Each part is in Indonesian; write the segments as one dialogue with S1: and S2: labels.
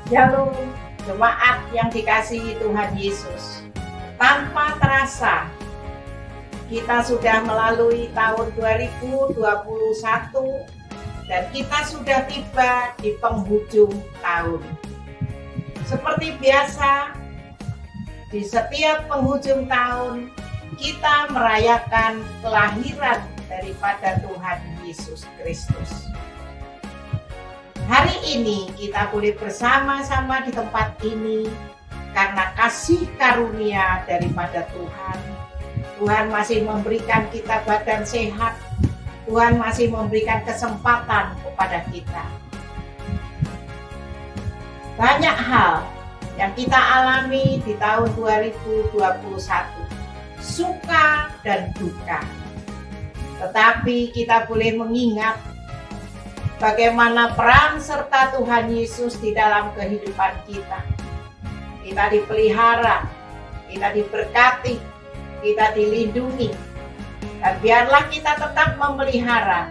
S1: Shalom, jemaat yang dikasihi Tuhan Yesus. Tanpa terasa, kita sudah melalui tahun 2021 dan kita sudah tiba di penghujung tahun. Seperti biasa, di setiap penghujung tahun, kita merayakan kelahiran daripada Tuhan Yesus Kristus. Hari ini kita boleh bersama-sama di tempat ini karena kasih karunia daripada Tuhan. Tuhan masih memberikan kita badan sehat. Tuhan masih memberikan kesempatan kepada kita. Banyak hal yang kita alami di tahun 2021, suka dan duka. Tetapi kita boleh mengingat bagaimana peran serta Tuhan Yesus di dalam kehidupan kita. Kita dipelihara, kita diberkati, kita dilindungi. Dan biarlah kita tetap memelihara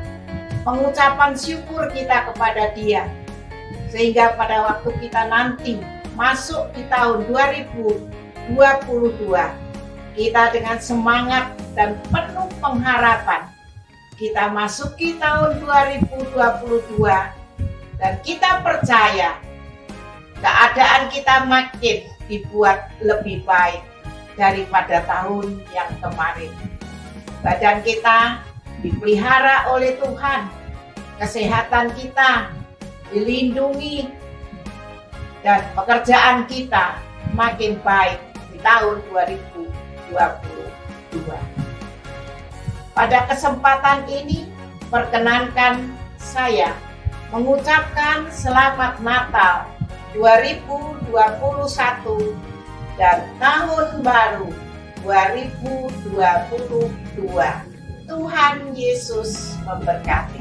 S1: pengucapan syukur kita kepada Dia. Sehingga pada waktu kita nanti masuk di tahun 2022, kita dengan semangat dan penuh pengharapan kita masuki tahun 2022 dan kita percaya keadaan kita makin dibuat lebih baik daripada tahun yang kemarin. Badan kita dipelihara oleh Tuhan, kesehatan kita dilindungi, dan pekerjaan kita makin baik di tahun 2022. Pada kesempatan ini, perkenankan saya mengucapkan Selamat Natal 2021 dan Tahun Baru 2022. Tuhan Yesus memberkati.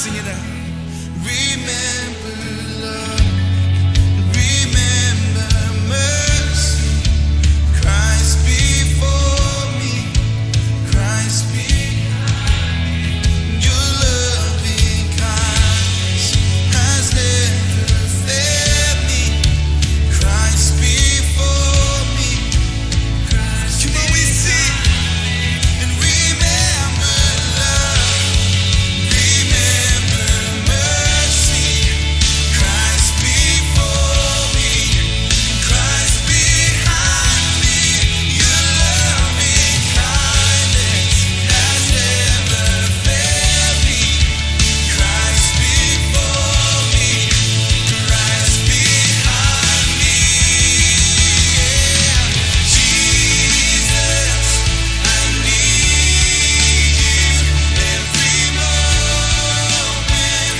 S2: Sing it out. Remember love, remember mercy. Christ before me, Christ behind me. Your loving kindness has never failed me. Christ before me, Christ. Come on, we sing and remember love, remember mercy. Christ before me, Christ behind me. Your loving kindness has never failed me. Christ before me, Christ behind me. Jesus, I need you every moment.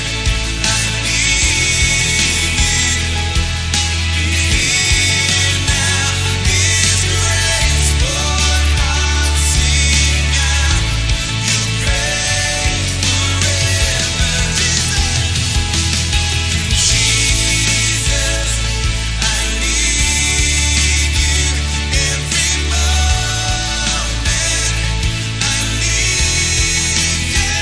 S2: I need you. Here now, His grace poured out, sing out Your praise forever. Jesus, I need you every moment. I need you.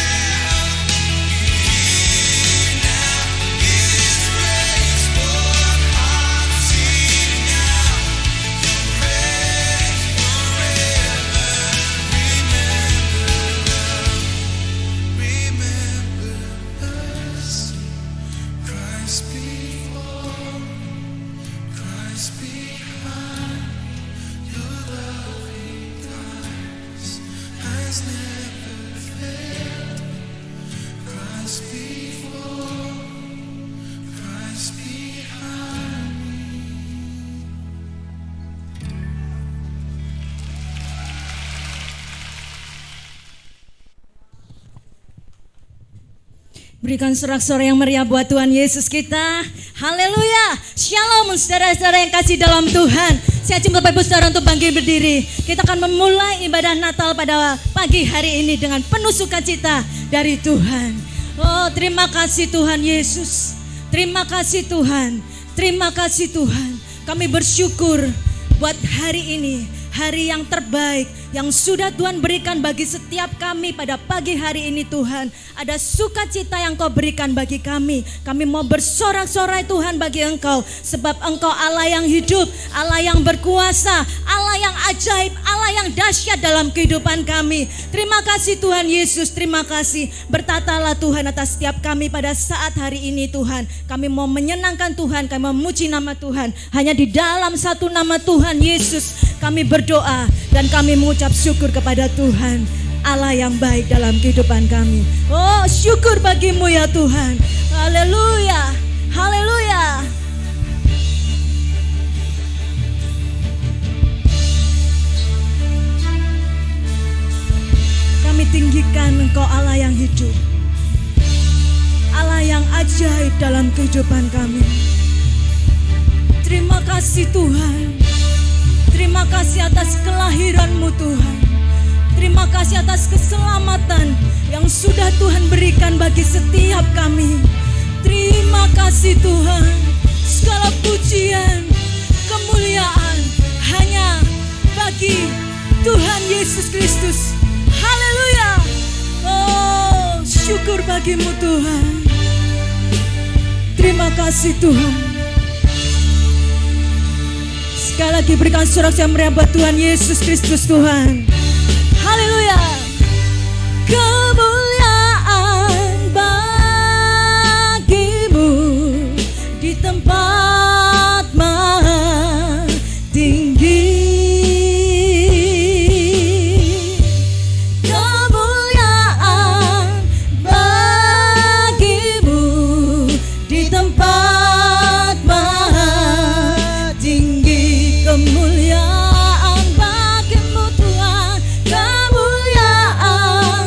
S2: Here now, His grace poured out, sing out Your praise forever. Remember mercy. Christ before, Christ behind. Your loving kindness has never failed. Christ before, Christ behind.
S3: Berikan sorak-sorai yang meriah buat Tuhan Yesus kita. Haleluya. Shalom saudara-saudara yang kasih dalam Tuhan. Saya ajak Bapak Ibu Saudara untuk bangkit berdiri. Kita akan memulai ibadah Natal pada pagi hari ini dengan penuh sukacita dari Tuhan. Oh, terima kasih Tuhan Yesus. Terima kasih Tuhan. Terima kasih Tuhan. Kami bersyukur buat hari ini, hari yang terbaik yang sudah Tuhan berikan bagi setiap kami pada pagi hari ini Tuhan. Ada sukacita yang Kau berikan bagi kami. Kami mau bersorak-sorai Tuhan bagi Engkau, sebab Engkau Allah yang hidup, Allah yang berkuasa, Allah yang ajaib, Allah yang dahsyat dalam kehidupan kami. Terima kasih Tuhan Yesus, terima kasih. Bertatalah Tuhan atas setiap kami pada saat hari ini Tuhan. Kami mau menyenangkan Tuhan, kami memuji nama Tuhan. Hanya di dalam satu nama Tuhan Yesus kami berdoa dan kami mengucap syukur kepada Tuhan, Allah yang baik dalam kehidupan kami. Oh, syukur bagimu ya Tuhan. Haleluya, haleluya. Kami tinggikan Engkau Allah yang hidup, Allah yang ajaib dalam kehidupan kami. Terima kasih Tuhan. Terima kasih atas kelahiran-Mu Tuhan. Terima kasih atas keselamatan yang sudah Tuhan berikan bagi setiap kami. Terima kasih Tuhan. Segala pujian, kemuliaan hanya bagi Tuhan Yesus Kristus. Haleluya. Oh, syukur bagi-Mu Tuhan. Terima kasih Tuhan. Sekali lagi berikan sorak yang meriah buat Tuhan Yesus Kristus Tuhan. Haleluya. Kemuliaan bagi-Mu di tempat maha tinggi. Kemuliaan bagi-Mu di tempat maha tinggi. Kemuliaan bagi-Mu Tuhan, kemuliaan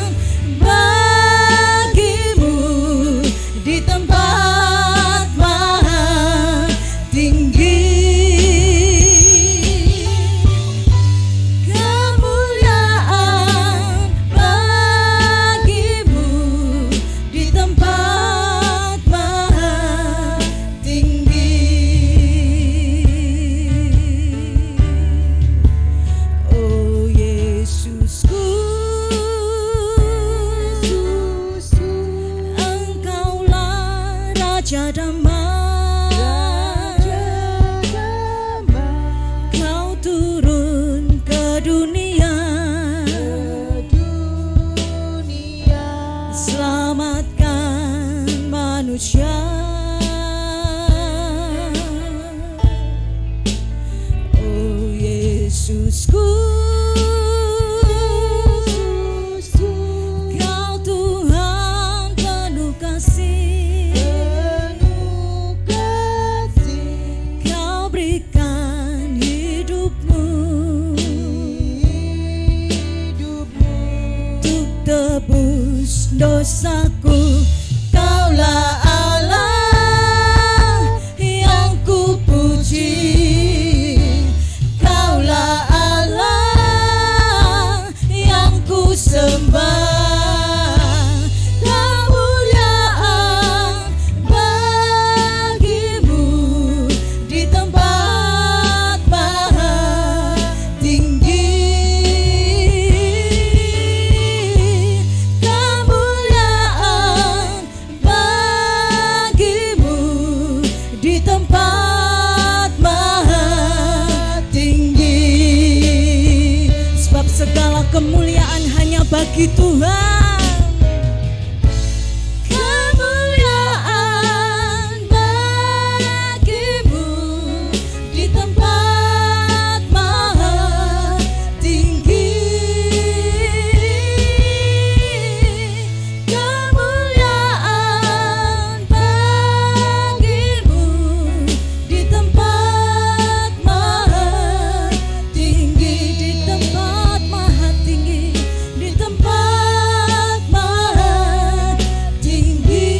S3: Yesusku, Kau Tuhan penuh kasih, Kau berikan hidupmu untuk tebus dosaku. Kaulah Allah yang ku puji, Kaulah Allah yang ku sembah. Kemuliaan bagimu di tempat maha tinggi. Kemuliaan bagimu di tempat maha tinggi. Sebab segala kemuliaan hanya bagi Tuhan. Kemuliaan bagimu di tempat maha tinggi. Kemuliaan bagimu di tempat maha tinggi, di tempat maha tinggi, di tempat maha tinggi,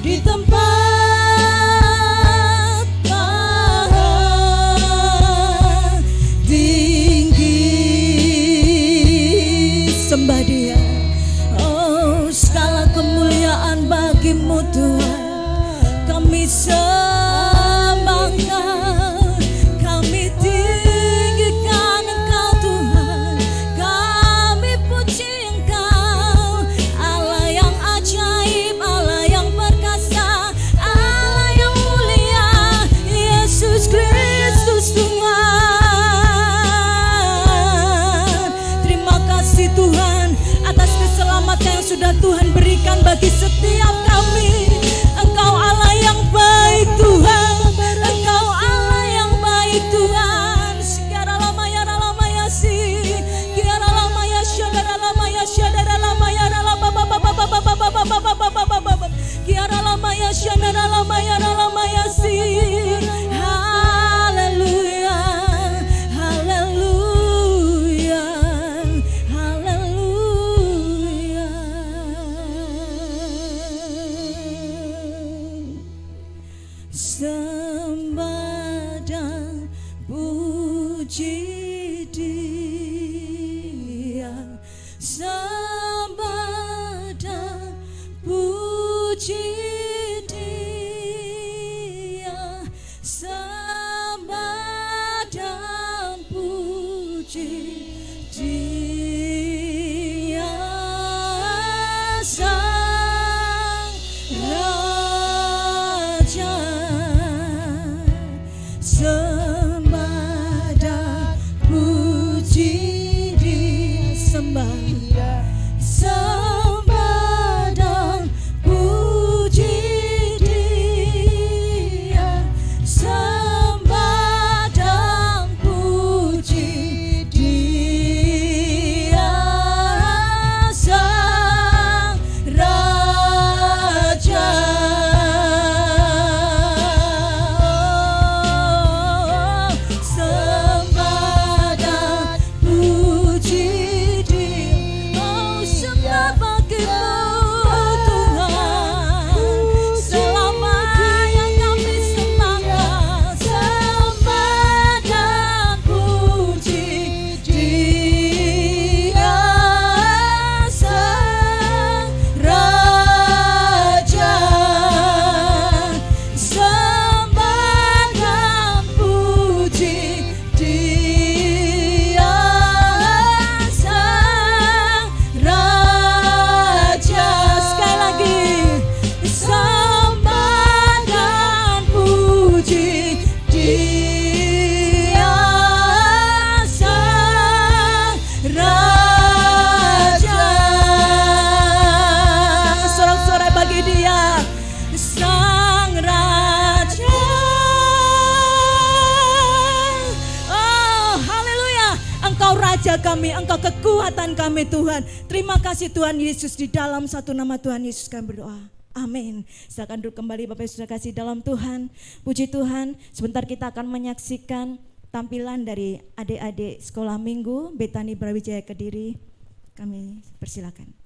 S3: di tempat maha tinggi. Sembah Dia. Oh, segala kemuliaan bagimu Tuhan. Kami sembah Engkau, kami tinggikan Engkau Tuhan, kami puji Engkau, Allah yang ajaib, Allah yang perkasa, Allah yang mulia, Yesus Kristus Tuhan. Terima kasih Tuhan atas keselamatan yang sudah Tuhan berikan bagi setiap kami. Engkau Allah yang baik Tuhan, Engkau Allah yang baik Tuhan. Sekiara lama ya lama ya si, kiara lama ya syadara lama ya syadara lama ya lama baba baba baba baba baba baba baba, kiara lama ya syadara lama ya si. Haleluya, haleluya, haleluya. Sembah dan puji Dia, sembah dan puji Dia, sembah dan puji Dia, Sang Raja. Sembah dan tenaga kami, Engkau kekuatan kami Tuhan. Terima kasih Tuhan Yesus, di dalam satu nama Tuhan Yesus kami berdoa. Amin. Silakan duduk kembali Bapak Ibu Saudara kasih dalam Tuhan. Puji Tuhan, sebentar kita akan menyaksikan tampilan dari adik-adik sekolah minggu Betani Brawijaya Kediri. Kami persilakan.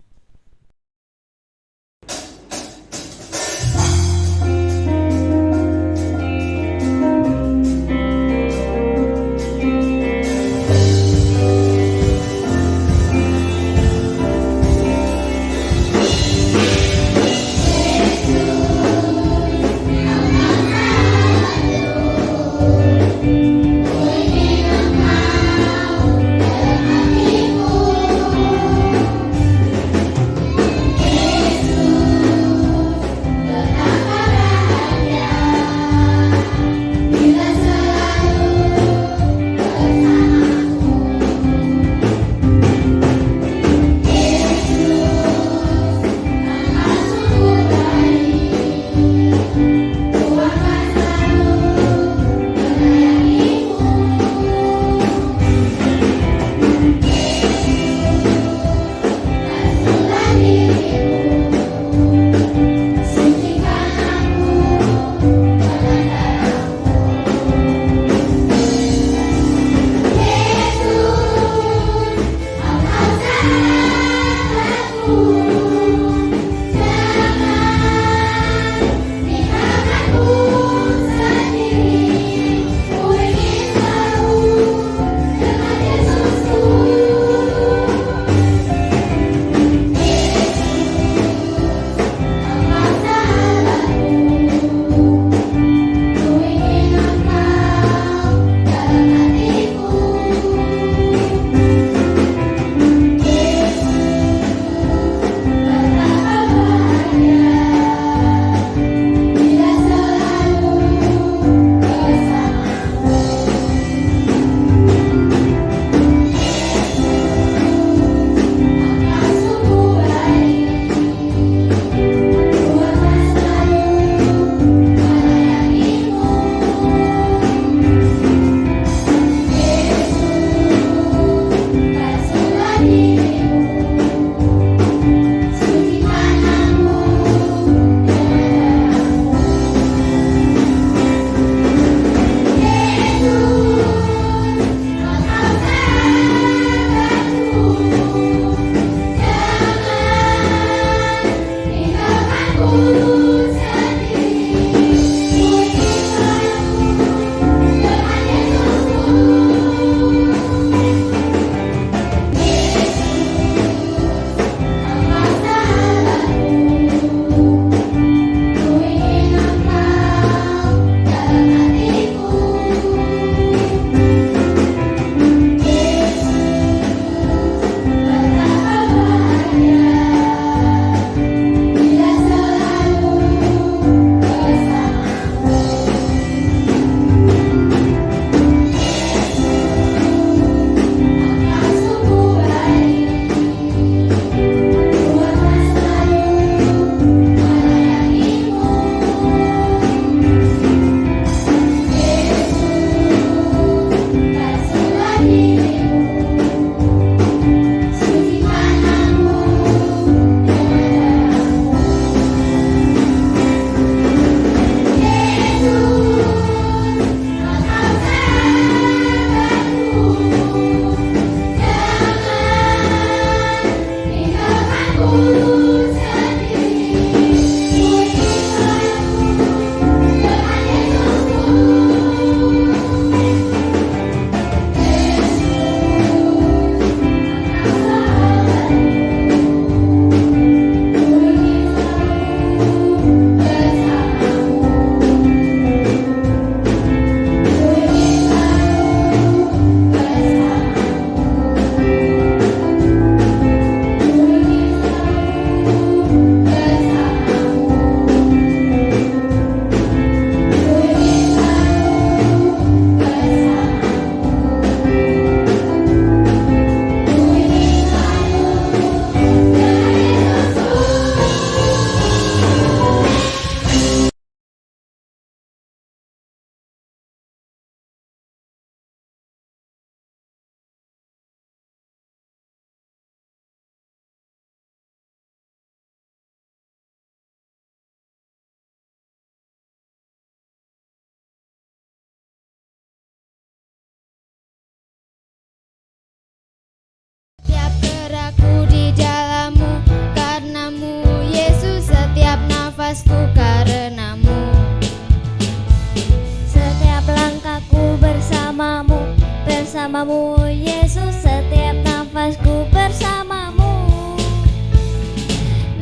S4: bersamamu Yesus, setiap nafasku bersamamu.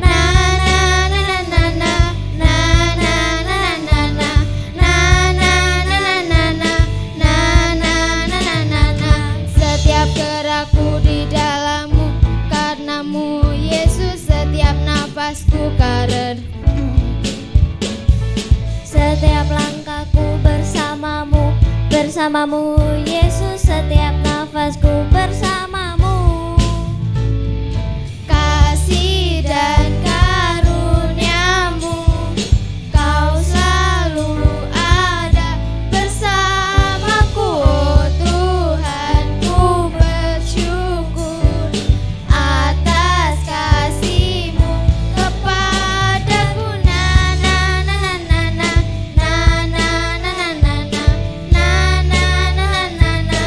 S4: Na na na na na na na na na na na na na na na na na na na. Setiap gerakku di dalammu, karenamu Yesus, setiap nafasku karenamu. Setiap langkahku bersamamu, bersamamu Yesus, setiap nafasku bersamamu. Kasih dan karuniamu, kau selalu ada bersamaku. Oh Tuhan, ku bersyukur atas kasih-Mu kepadaku. Na na na na na na na na na na na na na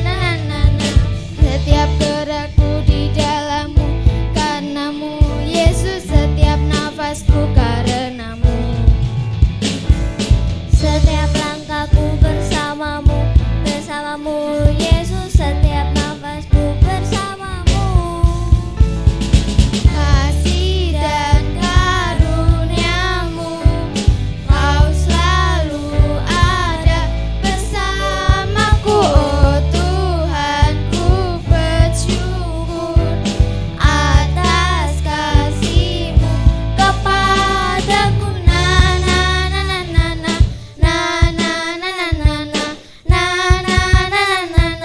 S4: na na na. Setiap gerakku di dalammu, karenamu Yesus, setiap nafasku karenamu. Setiap langkahku bersamamu, bersamamu Yesus, setiap nafasku bersamamu. Kasih dan karuniamu, kau selalu ada bersamaku. Oh Tuhan, ku bersyukur atas kasih-Mu kepadaku. Na na na na na na na na na na na na na na na na na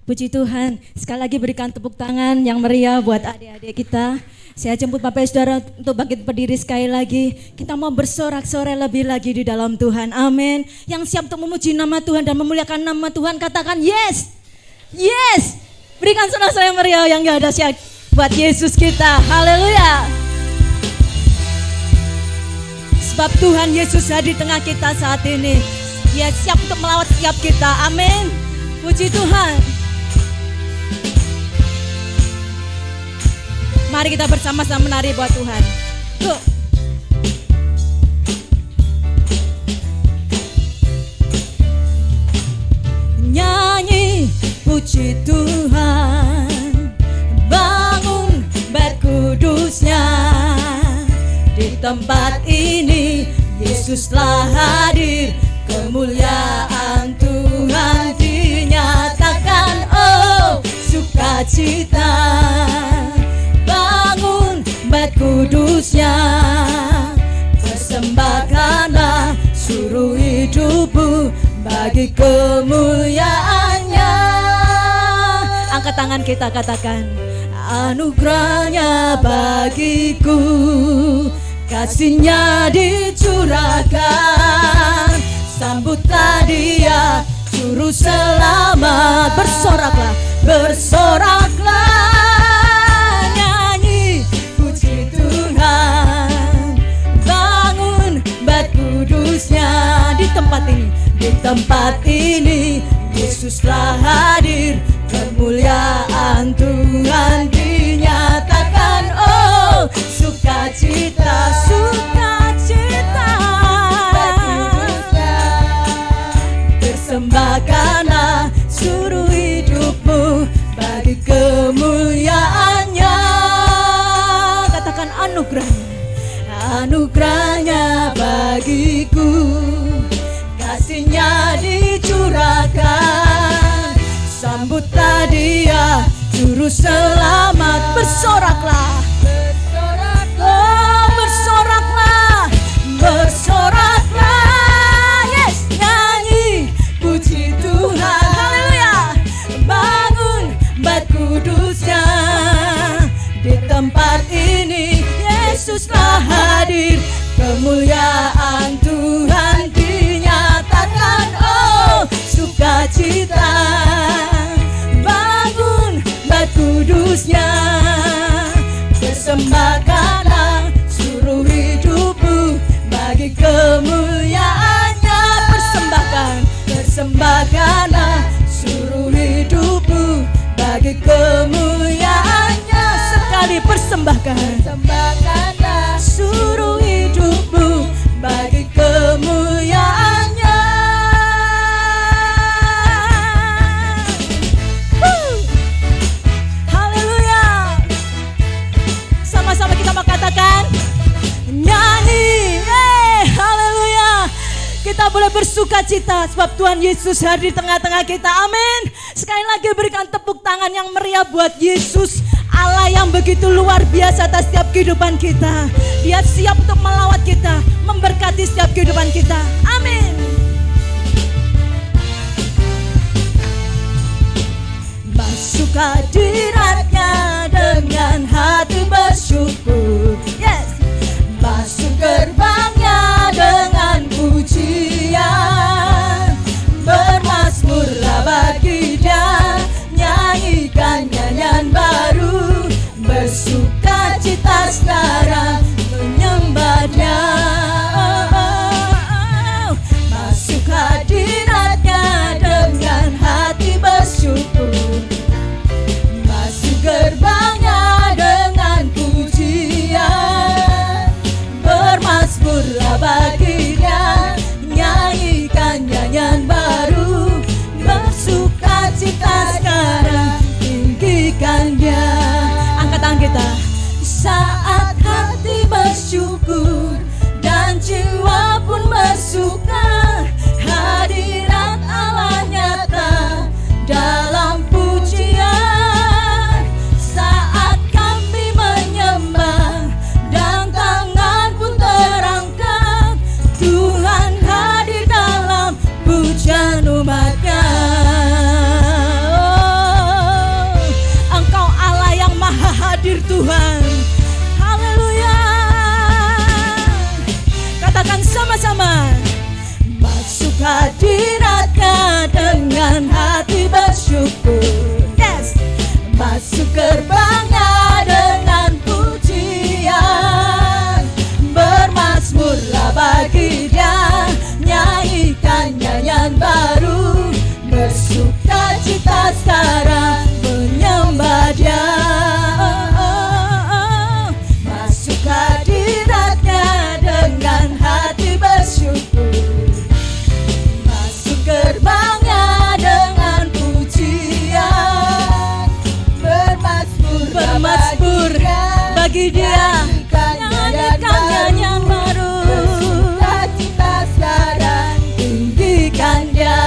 S3: Puji Tuhan, sekali lagi berikan tepuk tangan yang meriah buat adik-adik kita. Saya jemput Bapak Ibu Saudara untuk bangkit berdiri sekali lagi. Kita mau bersorak-sorai lebih lagi di dalam Tuhan, amin. Yang siap untuk memuji nama Tuhan dan memuliakan nama Tuhan, katakan yes, yes. Berikan sorak-sorai yang meriah yang gak ada siap buat Yesus kita, haleluya. Sebab Tuhan Yesus hadir di tengah kita saat ini. Dia siap untuk melawat setiap kita, amin. Puji Tuhan. Mari kita bersama-sama menari buat Tuhan. Yuk. Nyanyi puji Tuhan, bangun bait kudusnya. Di tempat ini Yesus telah hadir, kemuliaan Tuhan dinyatakan. Oh sukacita, bangun bait kudusnya, persembahkanlah seluruh hidupmu bagi kemuliaannya. Angkat tangan kita, katakan anugerahnya bagiku, kasihnya dicurahkan, sambutlah dia juru selamat. Bersoraklah, bersoraklah, nyanyi puji Tuhan, bangun bait kudusnya. Di tempat ini, di tempat ini Yesus telah hadir, kemuliaan Tuhan dinyatakan. Oh sukacita, sukacita, persembahkanlah seluruh hidupmu bagi kemuliaannya. Katakan anugerahnya, anugerahnya bagiku, kasihnya dicurahkan, sambutlah dia juru selamat. Bersoraklah, oh bersoraklah, bersoraklah, yes, nyanyi puji Tuhan, haleluya. Bangun bait kudusnya, di tempat ini Yesus telah hadir, kemuliaan Tuhan dinyatakan. Oh sukacita, bangun bait kudusnya, persembahkanlah seluruh hidupmu bagi kemuliaannya. Persembahkanlah seluruh hidupmu bagi kemuliaannya. Sekali persembahkanlah seluruh hidupmu bagi kemuliaannya. Haleluya. Sama-sama kita mau katakan nyanyi. Haleluya. Kita boleh bersuka cita sebab Tuhan Yesus hadir di tengah-tengah kita. Amin. Sekali lagi berikan tepuk tangan yang meriah buat Yesus, Allah yang begitu luar biasa atas setiap kehidupan kita. Dia siap untuk melawat kita, memberkati setiap kehidupan kita. Amin. Masuk hadiratnya dengan hati bersyukur. Yes. Masuk gerbangnya dengan pujian, bermazmurlah bagi Dia, nyanyikan nyanyian baru, bersuka cita sekarang menyembah Dia. Masuk hadiratnya dengan hati bersyukur, masuk gerbangnya dengan pujian, bermazmurlah bagi Dia, nyanyikan nyanyian baru, bersuka cita sekarang tinggikan Dia. Angkat tangan kita. Saat hati bersyukur dan jiwa pun bersuka, hadirat Allah nyata dalam pujian. Saat kami menyembah dan tangan pun terangkat, Tuhan hadir dalam pujian umat-Nya. Engkau Allah yang maha hadir Tuhan. Haleluya. Katakan sama-sama. Masuk hadirat-Nya dengan hati bersyukur. Yes. Masuk gerbangnya dengan pujian, bermazmurlah bagi Dia, nyanyikan nyanyian baru, bersuka cita sekarang menyembah Dia. Masuk hadirat-Nya dengan hati bersyukur, masuk gerbangnya dengan pujian, bermazmur bagi Dia, nyanyikan nyanyian baru, bersuka cita sekarang tinggikan Dia.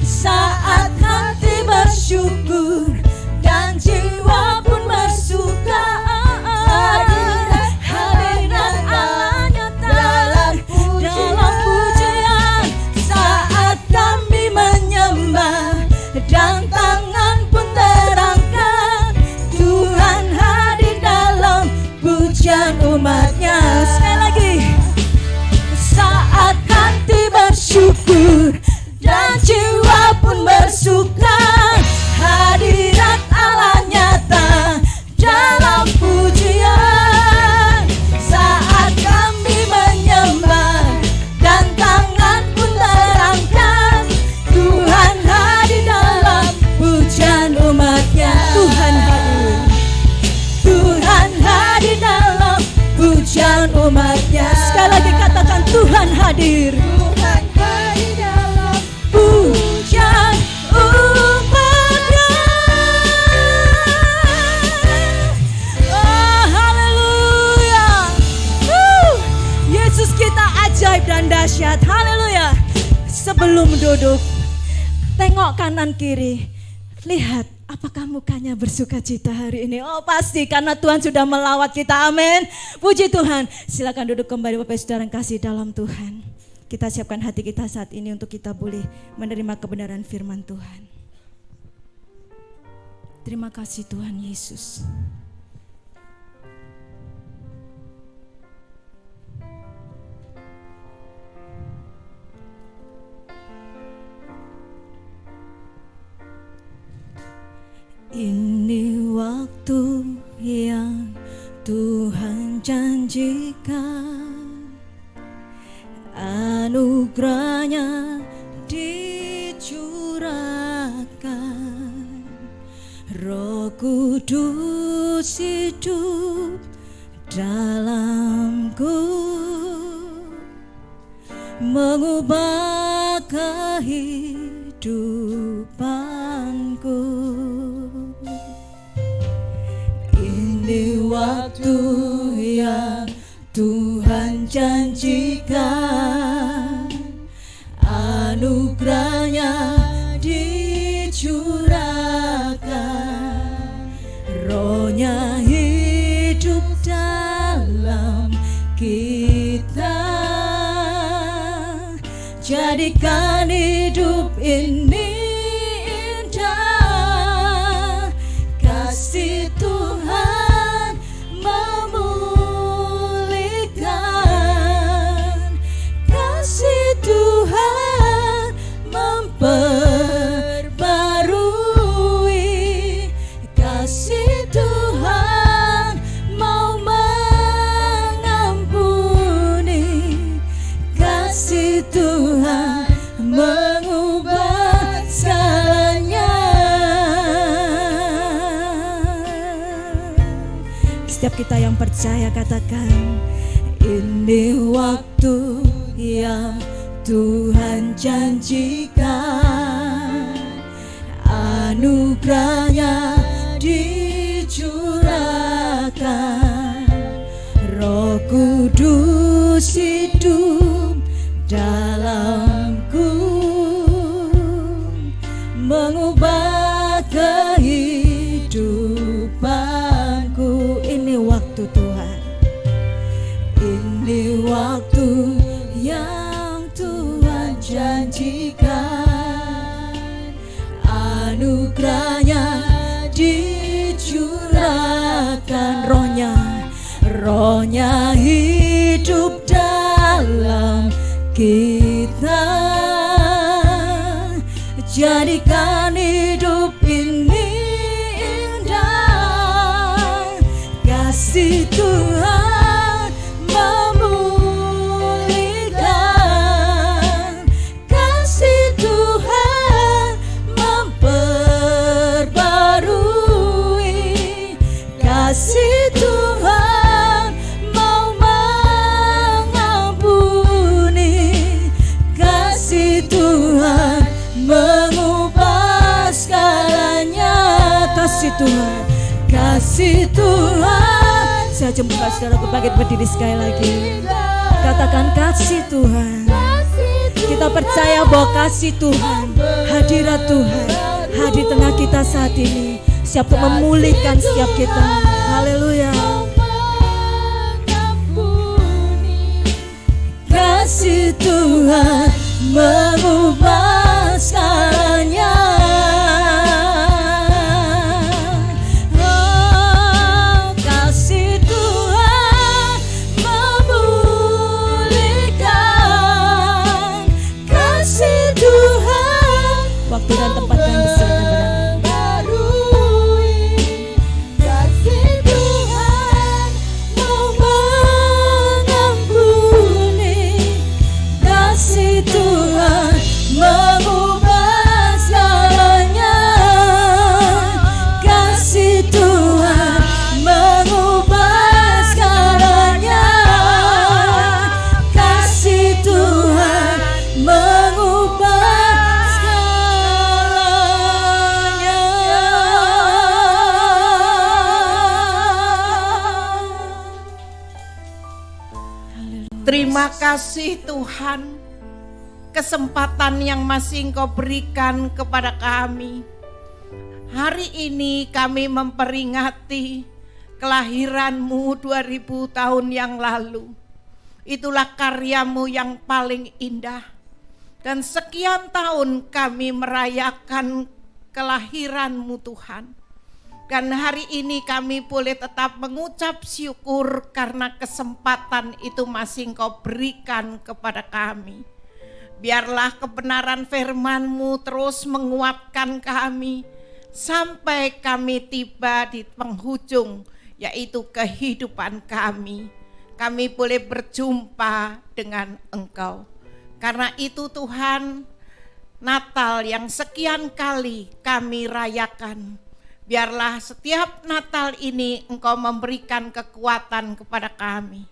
S3: Saat hati bersyukur dan jiwa pun bersuka, hadirat Allah nyata dalam pujian. Saat kami menyembah dan tangan pun terangkat, Tuhan hadir dalam pujian umat-Nya. Sekali lagi. Saat hati bersyukur dan jiwa pun bersuka, hadirat Allah nyata dalam pujian. Saat kami menyembah dan tangan pun terangkat, Tuhan hadir dalam pujian umat-Nya. Tuhan hadir, Tuhan hadir dalam pujian umat-Nya. Sekali lagi katakan Tuhan hadir. Tuhan hadir dalam pujian umat-Nya. Oh, haleluya. Yesus kita ajaib dan dahsyat. Haleluya. Sebelum duduk, tengok kanan kiri. Lihat apakah mukanya bersuka cita hari ini. Oh pasti karena Tuhan sudah melawat kita. Amin. Puji Tuhan. Silakan duduk kembali Bapak Saudara yang kasih dalam Tuhan. Kita siapkan hati kita saat ini untuk kita boleh menerima kebenaran firman Tuhan. Terima kasih Tuhan Yesus. Ini waktu yang Tuhan janjikan, anugerahnya dicurahkan, Roh Kudus hidup dalamku, mengubah kehidupanku. Ini waktu yang Tuhan janjikan, anugerahnya dicurahkan, Roh-Nya hidup dalam kita, jadikan hidup ini indah. Kasih Tuhan memulihkan, kasih Tuhan memperbarui, kasih Tuhan mau mengampuni, kasih Tuhan mengubah segalanya. Setiap kita yang percaya katakan, ini waktu yang Tuhan janjikan, anugerahnya dicurahkan, Roh Kudus hidup dalamku, mengubah kehidupanku. Ini waktu Tuhan, ini waktu yang Tuhan janjikan, anugerahnya dicurahkan, Roh-Nya hidup dalam kita, jadikan hidup ini indah. Kasih Tuhan memulihkan, kasih Tuhan memperbarui, kasih Tuhan mau mengampuni, kasih Tuhan mengubah segalanya. Kasih Tuhan, kasih Tuhan. Saya jemput saudara bangkit berdiri sekali lagi. Katakan kasih Tuhan. Kita percaya bahwa kasih Tuhan, hadirat Tuhan hadir di tengah kita saat ini, siap untuk memulihkan setiap kita. Haleluya. Kasih Tuhan mengubah segalanya. Oh, kasih Tuhan memulihkan, kasih Tuhan. Waktu dan tempat kami diserahkan padamu. Kasih Tuhan mau mengampuni, kasih Tuhan mengubah segalanya, kasih Tuhan mengubah segalanya, kasih Tuhan mengubah segalanya.
S1: Terima kasih Tuhan, kesempatan yang masih Engkau berikan kepada kami. Hari ini kami memperingati kelahiran-Mu 2000 tahun yang lalu. Itulah karya-Mu yang paling indah. Dan sekian tahun kami merayakan kelahiran-Mu Tuhan. Dan hari ini kami boleh tetap mengucap syukur karena kesempatan itu masih Engkau berikan kepada kami. Biarlah kebenaran firman-Mu terus menguatkan kami sampai kami tiba di penghujung yaitu kehidupan kami. Kami boleh berjumpa dengan Engkau. Karena itu Tuhan, Natal yang sekian kali kami rayakan, biarlah setiap Natal ini Engkau memberikan kekuatan kepada kami.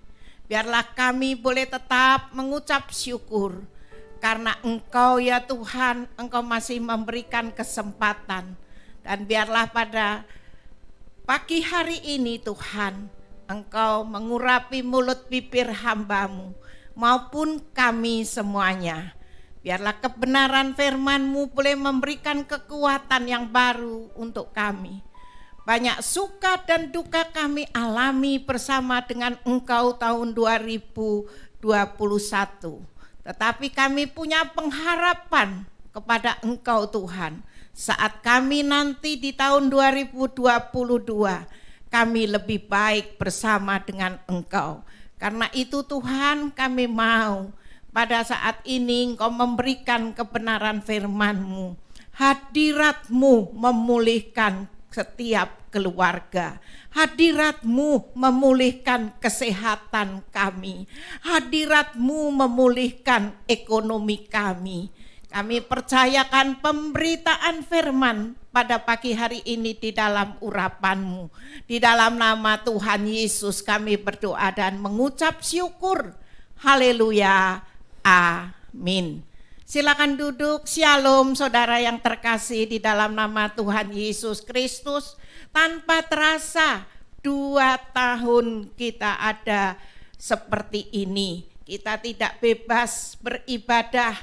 S1: Biarlah kami boleh tetap mengucap syukur. Karena Engkau ya Tuhan, Engkau masih memberikan kesempatan. Dan biarlah pada pagi hari ini Tuhan, Engkau mengurapi mulut bibir hamba-Mu maupun kami semuanya. Biarlah kebenaran firman-Mu boleh memberikan kekuatan yang baru untuk kami. Banyak suka dan duka kami alami bersama dengan Engkau tahun 2021. Tetapi kami punya pengharapan kepada Engkau Tuhan. Saat kami nanti di tahun 2022, kami lebih baik bersama dengan Engkau. Karena itu Tuhan, kami mau pada saat ini Engkau memberikan kebenaran firman-Mu. Hadirat-Mu memulihkan setiap keluarga. Hadirat-Mu memulihkan kesehatan kami. Hadirat-Mu memulihkan ekonomi kami. Kami percayakan pemberitaan firman pada pagi hari ini di dalam urapan-Mu. Di dalam nama Tuhan Yesus kami berdoa dan mengucap syukur. Haleluya. Amin. Silakan duduk. Shalom saudara yang terkasih di dalam nama Tuhan Yesus Kristus. Tanpa terasa 2 tahun kita ada seperti ini. Kita tidak bebas beribadah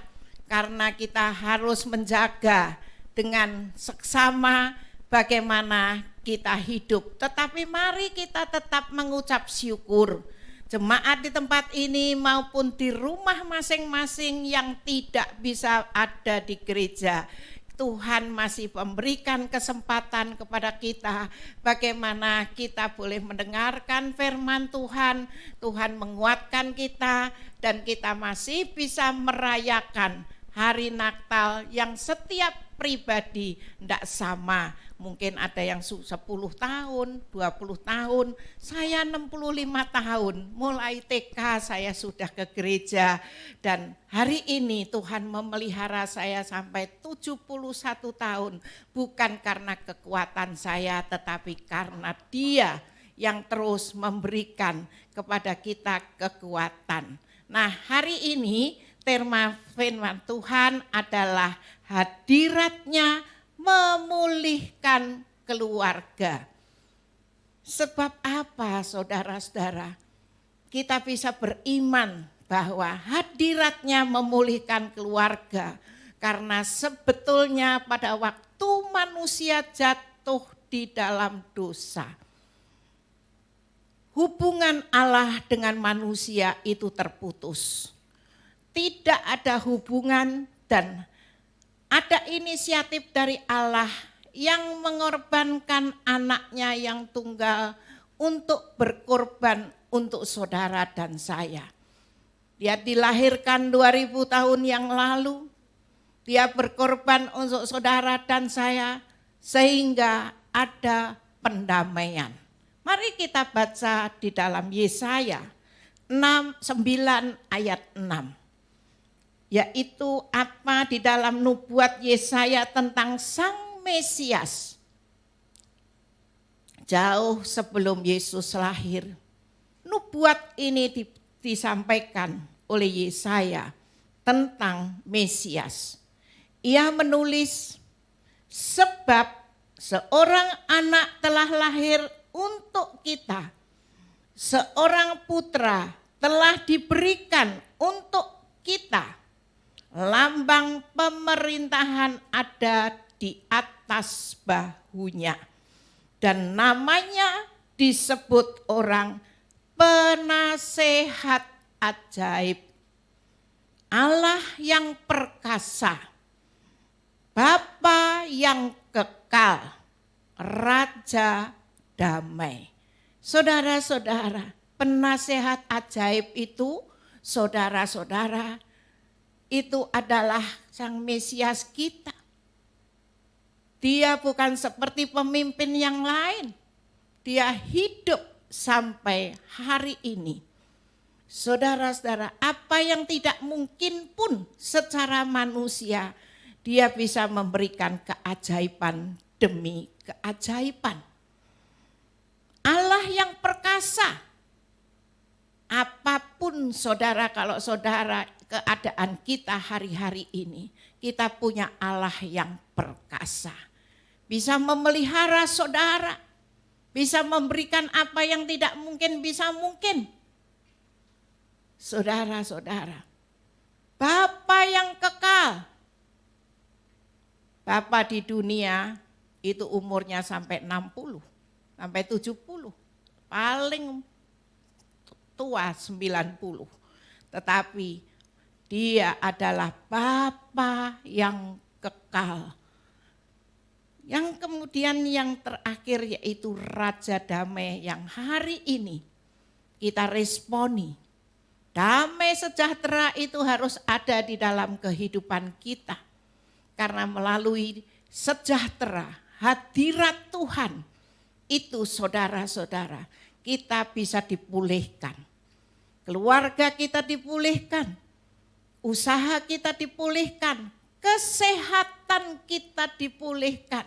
S1: karena kita harus menjaga dengan seksama bagaimana kita hidup. Tetapi mari kita tetap mengucap syukur. Jemaat di tempat ini maupun di rumah masing-masing yang tidak bisa ada di gereja, Tuhan masih memberikan kesempatan kepada kita bagaimana kita boleh mendengarkan firman Tuhan. Tuhan menguatkan kita dan kita masih bisa merayakan hari Natal yang setiap pribadi tidak sama. Mungkin ada yang 10 tahun, 20 tahun, saya 65 tahun, mulai TK saya sudah ke gereja. Dan hari ini Tuhan memelihara saya sampai 71 tahun. Bukan karena kekuatan saya, tetapi karena Dia yang terus memberikan kepada kita kekuatan. Nah, hari ini tema firman Tuhan adalah hadiratnya memulihkan keluarga. Sebab apa saudara-saudara? Kita bisa beriman bahwa hadiratnya memulihkan keluarga. Karena sebetulnya pada waktu manusia jatuh di dalam dosa, hubungan Allah dengan manusia itu terputus. Tidak ada hubungan dan ada inisiatif dari Allah yang mengorbankan anaknya yang tunggal untuk berkorban untuk saudara dan saya. Dia dilahirkan 2000 tahun yang lalu, dia berkorban untuk saudara dan saya sehingga ada pendamaian. Mari kita baca di dalam Yesaya 9 ayat 6. Yaitu apa di dalam nubuat Yesaya tentang Sang Mesias. Jauh sebelum Yesus lahir, nubuat ini disampaikan oleh Yesaya tentang Mesias. Ia menulis, sebab seorang anak telah lahir untuk kita, seorang putra telah diberikan untuk kita. Lambang pemerintahan ada di atas bahunya. Dan namanya disebut orang penasehat ajaib. Allah yang perkasa. Bapa yang kekal. Raja damai. Saudara-saudara, penasehat ajaib itu, saudara-saudara, itu adalah Sang Mesias kita. Dia bukan seperti pemimpin yang lain. dia hidup sampai hari ini. Saudara-saudara, apa yang tidak mungkin pun secara manusia, dia bisa memberikan keajaiban demi keajaiban. Allah yang perkasa. Apapun saudara, kalau saudara keadaan kita hari-hari ini, kita punya Allah yang perkasa. Bisa memelihara saudara, bisa memberikan apa yang tidak mungkin bisa mungkin. Saudara-saudara, Bapa yang kekal. Bapa di dunia itu umurnya sampai 60, sampai 70. Paling tua 90. Tetapi dia adalah Bapa yang kekal. Yang kemudian yang terakhir yaitu Raja Damai yang hari ini kita responi. Damai sejahtera itu harus ada di dalam kehidupan kita. Karena melalui sejahtera, hadirat Tuhan, itu saudara-saudara, kita bisa dipulihkan. Keluarga kita dipulihkan, usaha kita dipulihkan, kesehatan kita dipulihkan.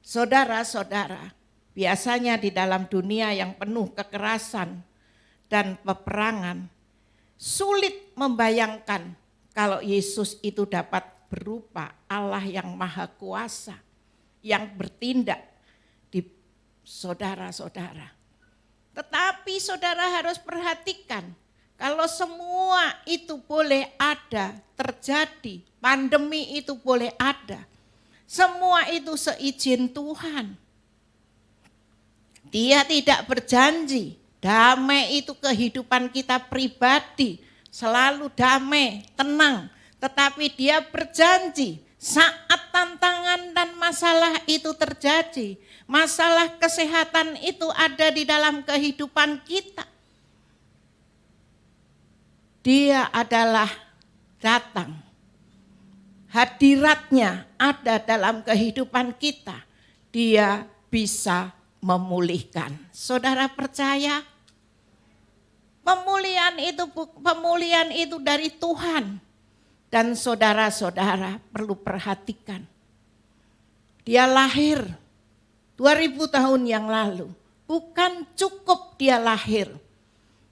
S1: Saudara-saudara, biasanya di dalam dunia yang penuh kekerasan dan peperangan, sulit membayangkan kalau Yesus itu dapat berupa Allah yang maha kuasa, yang bertindak di saudara-saudara. Tetapi saudara harus perhatikan, kalau semua itu boleh ada, terjadi, pandemi itu boleh ada, semua itu seizin Tuhan. Dia tidak berjanji, damai itu kehidupan kita pribadi, selalu damai, tenang. Tetapi dia berjanji saat tantangan dan masalah itu terjadi, masalah kesehatan itu ada di dalam kehidupan kita, dia adalah datang. Hadiratnya ada dalam kehidupan kita, dia bisa memulihkan. Saudara percaya? Pemulihan itu dari Tuhan. Dan saudara-saudara perlu perhatikan. Dia lahir 2000 tahun yang lalu. Bukan cukup dia lahir,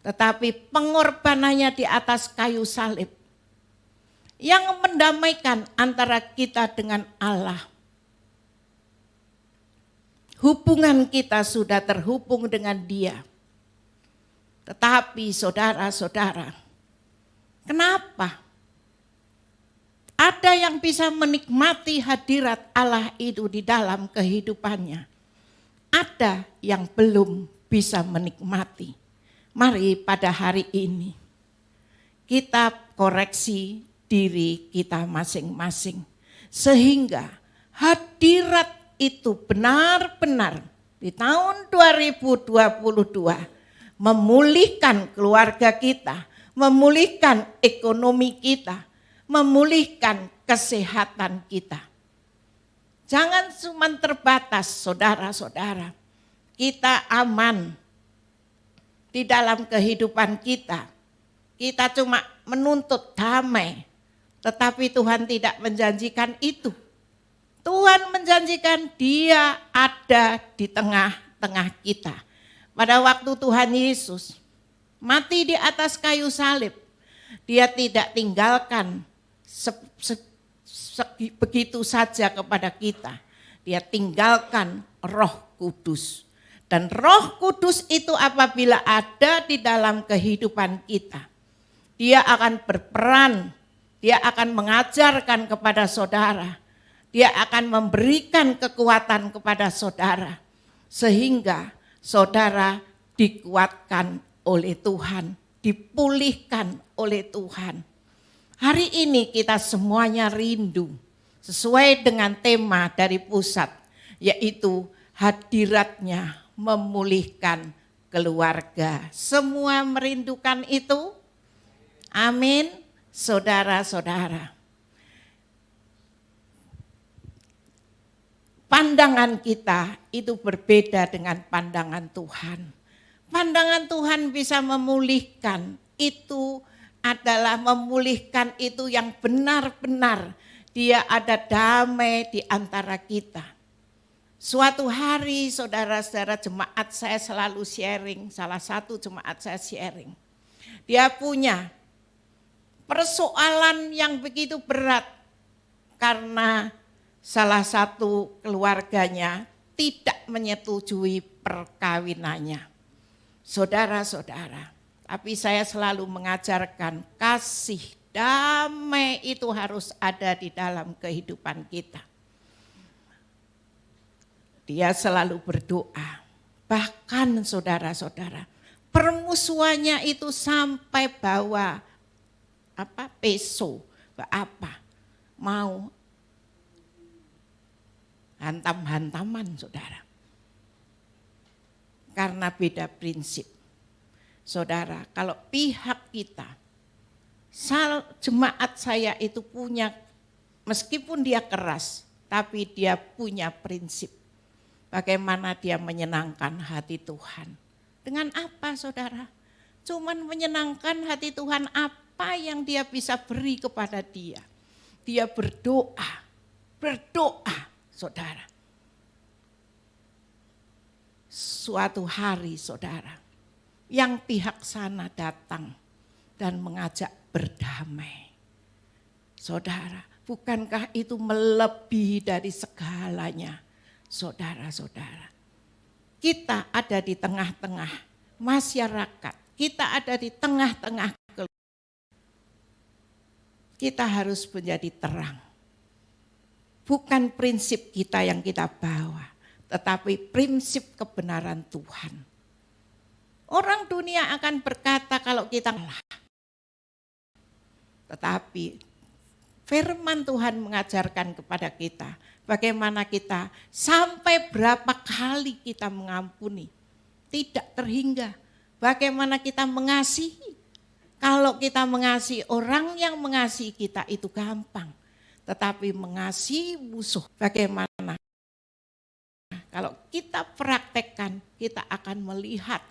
S1: tetapi pengorbanannya di atas kayu salib yang mendamaikan antara kita dengan Allah. Hubungan kita sudah terhubung dengan Dia. Tetapi saudara-saudara, kenapa? Ada yang bisa menikmati hadirat Allah itu di dalam kehidupannya. Ada yang belum bisa menikmati. Mari pada hari ini kita koreksi diri kita masing-masing. Sehingga hadirat itu benar-benar di tahun 2022 memulihkan keluarga kita, memulihkan ekonomi kita, memulihkan kesehatan kita. Jangan cuma terbatas saudara-saudara. Kita aman di dalam kehidupan kita. Kita cuma menuntut damai. Tetapi Tuhan tidak menjanjikan itu. Tuhan menjanjikan Dia ada di tengah-tengah kita. Pada waktu Tuhan Yesus mati di atas kayu salib, Dia tidak tinggalkan begitu saja kepada kita. Dia tinggalkan Roh Kudus. Dan Roh Kudus itu apabila ada di dalam kehidupan kita, Dia akan berperan, Dia akan mengajarkan kepada saudara, Dia akan memberikan kekuatan kepada saudara. Sehingga saudara dikuatkan oleh Tuhan, dipulihkan oleh Tuhan. Hari ini kita semuanya rindu sesuai dengan tema dari pusat, yaitu hadiratnya memulihkan keluarga. Semua merindukan itu? Amin, saudara-saudara. pandangan kita itu berbeda dengan pandangan Tuhan. Pandangan Tuhan bisa memulihkan, itu adalah memulihkan itu yang benar-benar dia ada damai di antara kita. Suatu hari saudara-saudara jemaat saya selalu sharing, salah satu jemaat saya sharing. Dia punya persoalan yang begitu berat karena salah satu keluarganya tidak menyetujui perkawinannya. Saudara-saudara, tapi saya selalu mengajarkan kasih damai itu harus ada di dalam kehidupan kita. Dia selalu berdoa, bahkan saudara-saudara, permusuhannya itu sampai bawa peso, mau hantam-hantaman saudara. Karena beda prinsip. Saudara, kalau pihak kita, jemaat saya itu punya, meskipun dia keras, tapi dia punya prinsip. Bagaimana dia menyenangkan hati Tuhan. Dengan apa saudara? Cuman menyenangkan hati Tuhan, apa yang dia bisa beri kepada dia. Dia berdoa saudara. Suatu hari saudara, yang pihak sana datang dan mengajak berdamai. Saudara, bukankah itu melebihi dari segalanya? Saudara-saudara, kita ada di tengah-tengah masyarakat, kita ada di tengah-tengah keluarga. Kita harus menjadi terang. Bukan prinsip kita yang kita bawa, tetapi prinsip kebenaran Tuhan. Orang dunia akan berkata kalau kita salah. Tetapi firman Tuhan mengajarkan kepada kita bagaimana kita sampai berapa kali kita mengampuni. Tidak terhingga. Bagaimana kita mengasihi. Kalau kita mengasihi orang yang mengasihi kita itu gampang. Tetapi mengasihi musuh bagaimana? Kalau kita praktekkan, kita akan melihat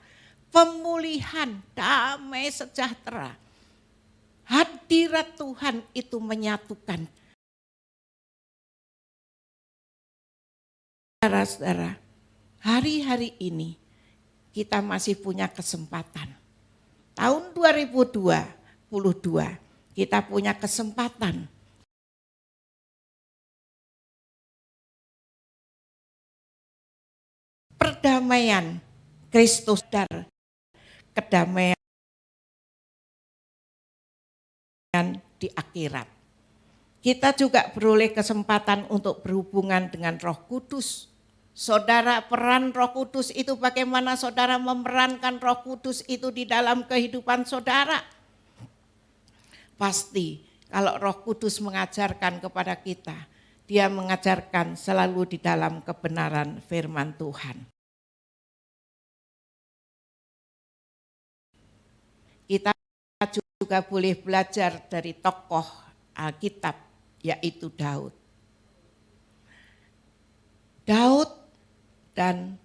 S1: pemulihan, damai sejahtera. Hadirat Tuhan itu menyatukan. Saudara-saudara, hari-hari ini kita masih punya kesempatan. Tahun 2022 kita punya kesempatan. Perdamaian Kristus dan kedamaian di akhirat. Kita juga beroleh kesempatan untuk berhubungan dengan Roh Kudus. Saudara, peran Roh Kudus itu bagaimana saudara memerankan Roh Kudus itu di dalam kehidupan saudara? Pasti kalau Roh Kudus mengajarkan kepada kita, dia mengajarkan selalu di dalam kebenaran firman Tuhan. Kita juga boleh belajar dari tokoh Alkitab, yaitu Daud. Daud dan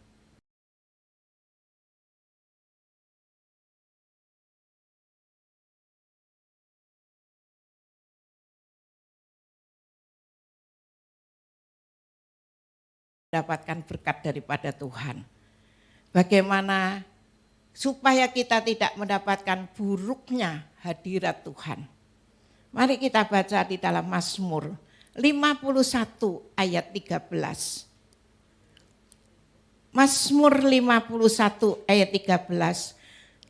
S1: mendapatkan berkat daripada Tuhan. Bagaimana supaya kita tidak mendapatkan buruknya hadirat Tuhan. Mari kita baca di dalam Mazmur 51 ayat 13. Mazmur 51 ayat 13.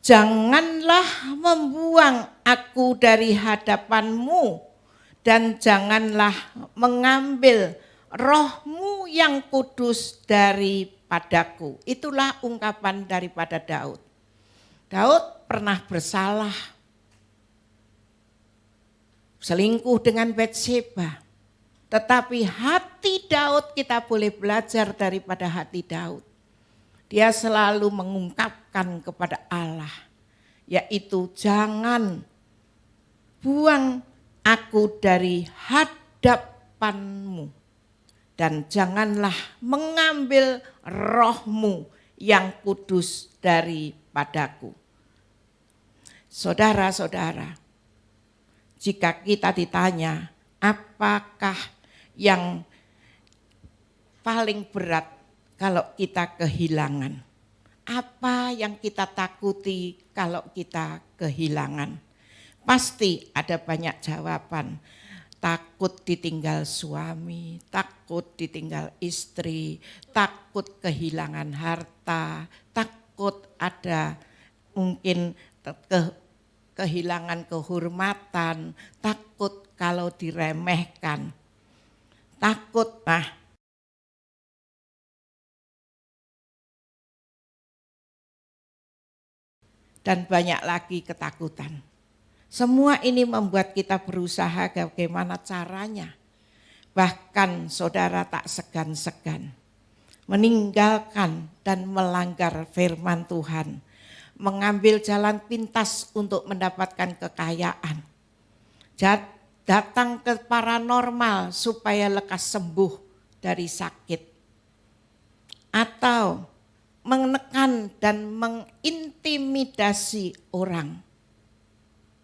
S1: Janganlah membuang aku dari hadapanmu dan janganlah mengambil rohmu yang kudus daripadaku. Itulah ungkapan daripada Daud. Daud pernah bersalah, selingkuh dengan Batseba. Tetapi hati Daud kita boleh belajar daripada hati Daud. Dia selalu mengungkapkan kepada Allah, yaitu jangan buang aku dari hadapanmu. dan janganlah mengambil rohmu yang kudus daripadaku. Saudara-saudara, jika kita ditanya apakah yang paling berat kalau kita kehilangan? Apa yang kita takuti kalau kita kehilangan? Pasti ada banyak jawaban. Takut ditinggal suami, takut ditinggal istri, takut kehilangan harta, takut ada mungkin kehilangan kehormatan, takut kalau diremehkan, takut dan banyak lagi ketakutan. Semua ini membuat kita berusaha bagaimana caranya. Bahkan saudara tak segan-segan meninggalkan dan melanggar firman Tuhan, mengambil jalan pintas untuk mendapatkan kekayaan, datang ke paranormal supaya lekas sembuh dari sakit, atau menekan dan mengintimidasi orang.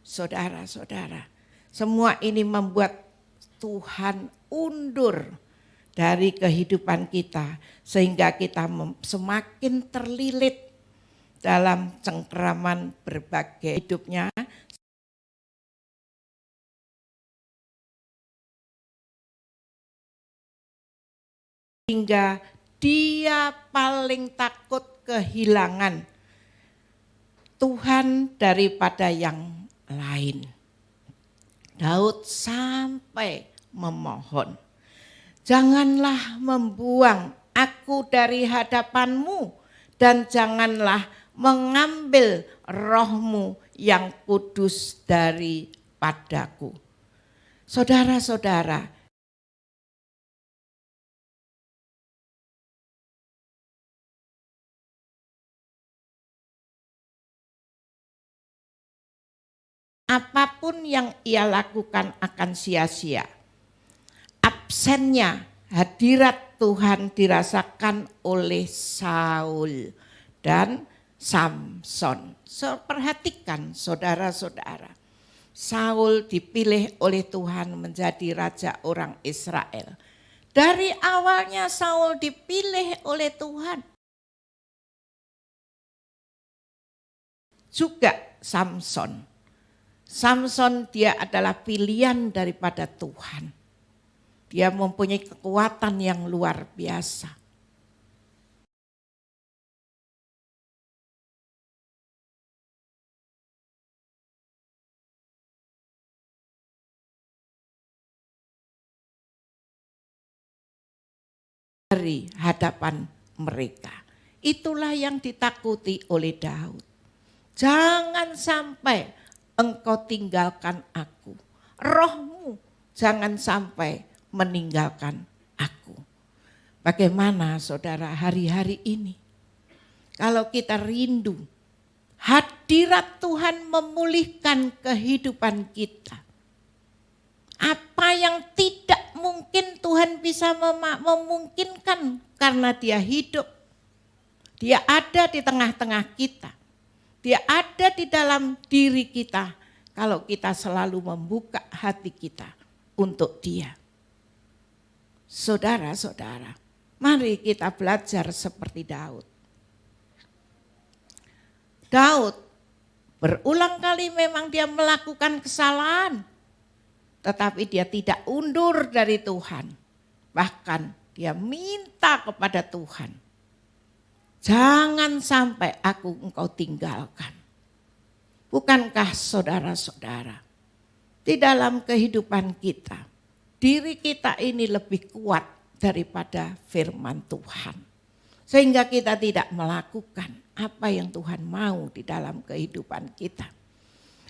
S1: Saudara-saudara, semua ini membuat Tuhan undur dari kehidupan kita sehingga kita semakin terlilit dalam cengkeraman berbagai hidupnya. Sehingga dia paling takut kehilangan Tuhan daripada yang lain. Daud sampai memohon, janganlah membuang aku dari hadapanmu dan janganlah mengambil rohmu yang kudus daripadaku. Saudara-saudara, apapun yang ia lakukan akan sia-sia. Absennya hadirat Tuhan dirasakan oleh Saul dan Samson. Perhatikan saudara-saudara, Saul dipilih oleh Tuhan menjadi raja orang Israel. Dari awalnya Saul dipilih oleh Tuhan. Juga Samson. Samson dia adalah pilihan daripada Tuhan. Dia mempunyai kekuatan yang luar biasa. Dari hadapan mereka. Itulah yang ditakuti oleh Daud. Jangan sampai engkau tinggalkan aku. Rohmu jangan sampai meninggalkan aku. Bagaimana saudara hari-hari ini? Kalau kita rindu hadirat Tuhan memulihkan kehidupan kita. Apa yang tidak mungkin Tuhan bisa memungkinkan karena dia hidup. Dia ada di tengah-tengah kita. Dia ada di dalam diri kita kalau kita selalu membuka hati kita untuk dia. Saudara-saudara, mari kita belajar seperti Daud. Daud berulang kali memang dia melakukan kesalahan. Tetapi dia tidak undur dari Tuhan. Bahkan dia minta kepada Tuhan. Jangan sampai engkau tinggalkan. Bukankah saudara-saudara, di dalam kehidupan kita, diri kita ini lebih kuat daripada firman Tuhan. Sehingga kita tidak melakukan apa yang Tuhan mau di dalam kehidupan kita.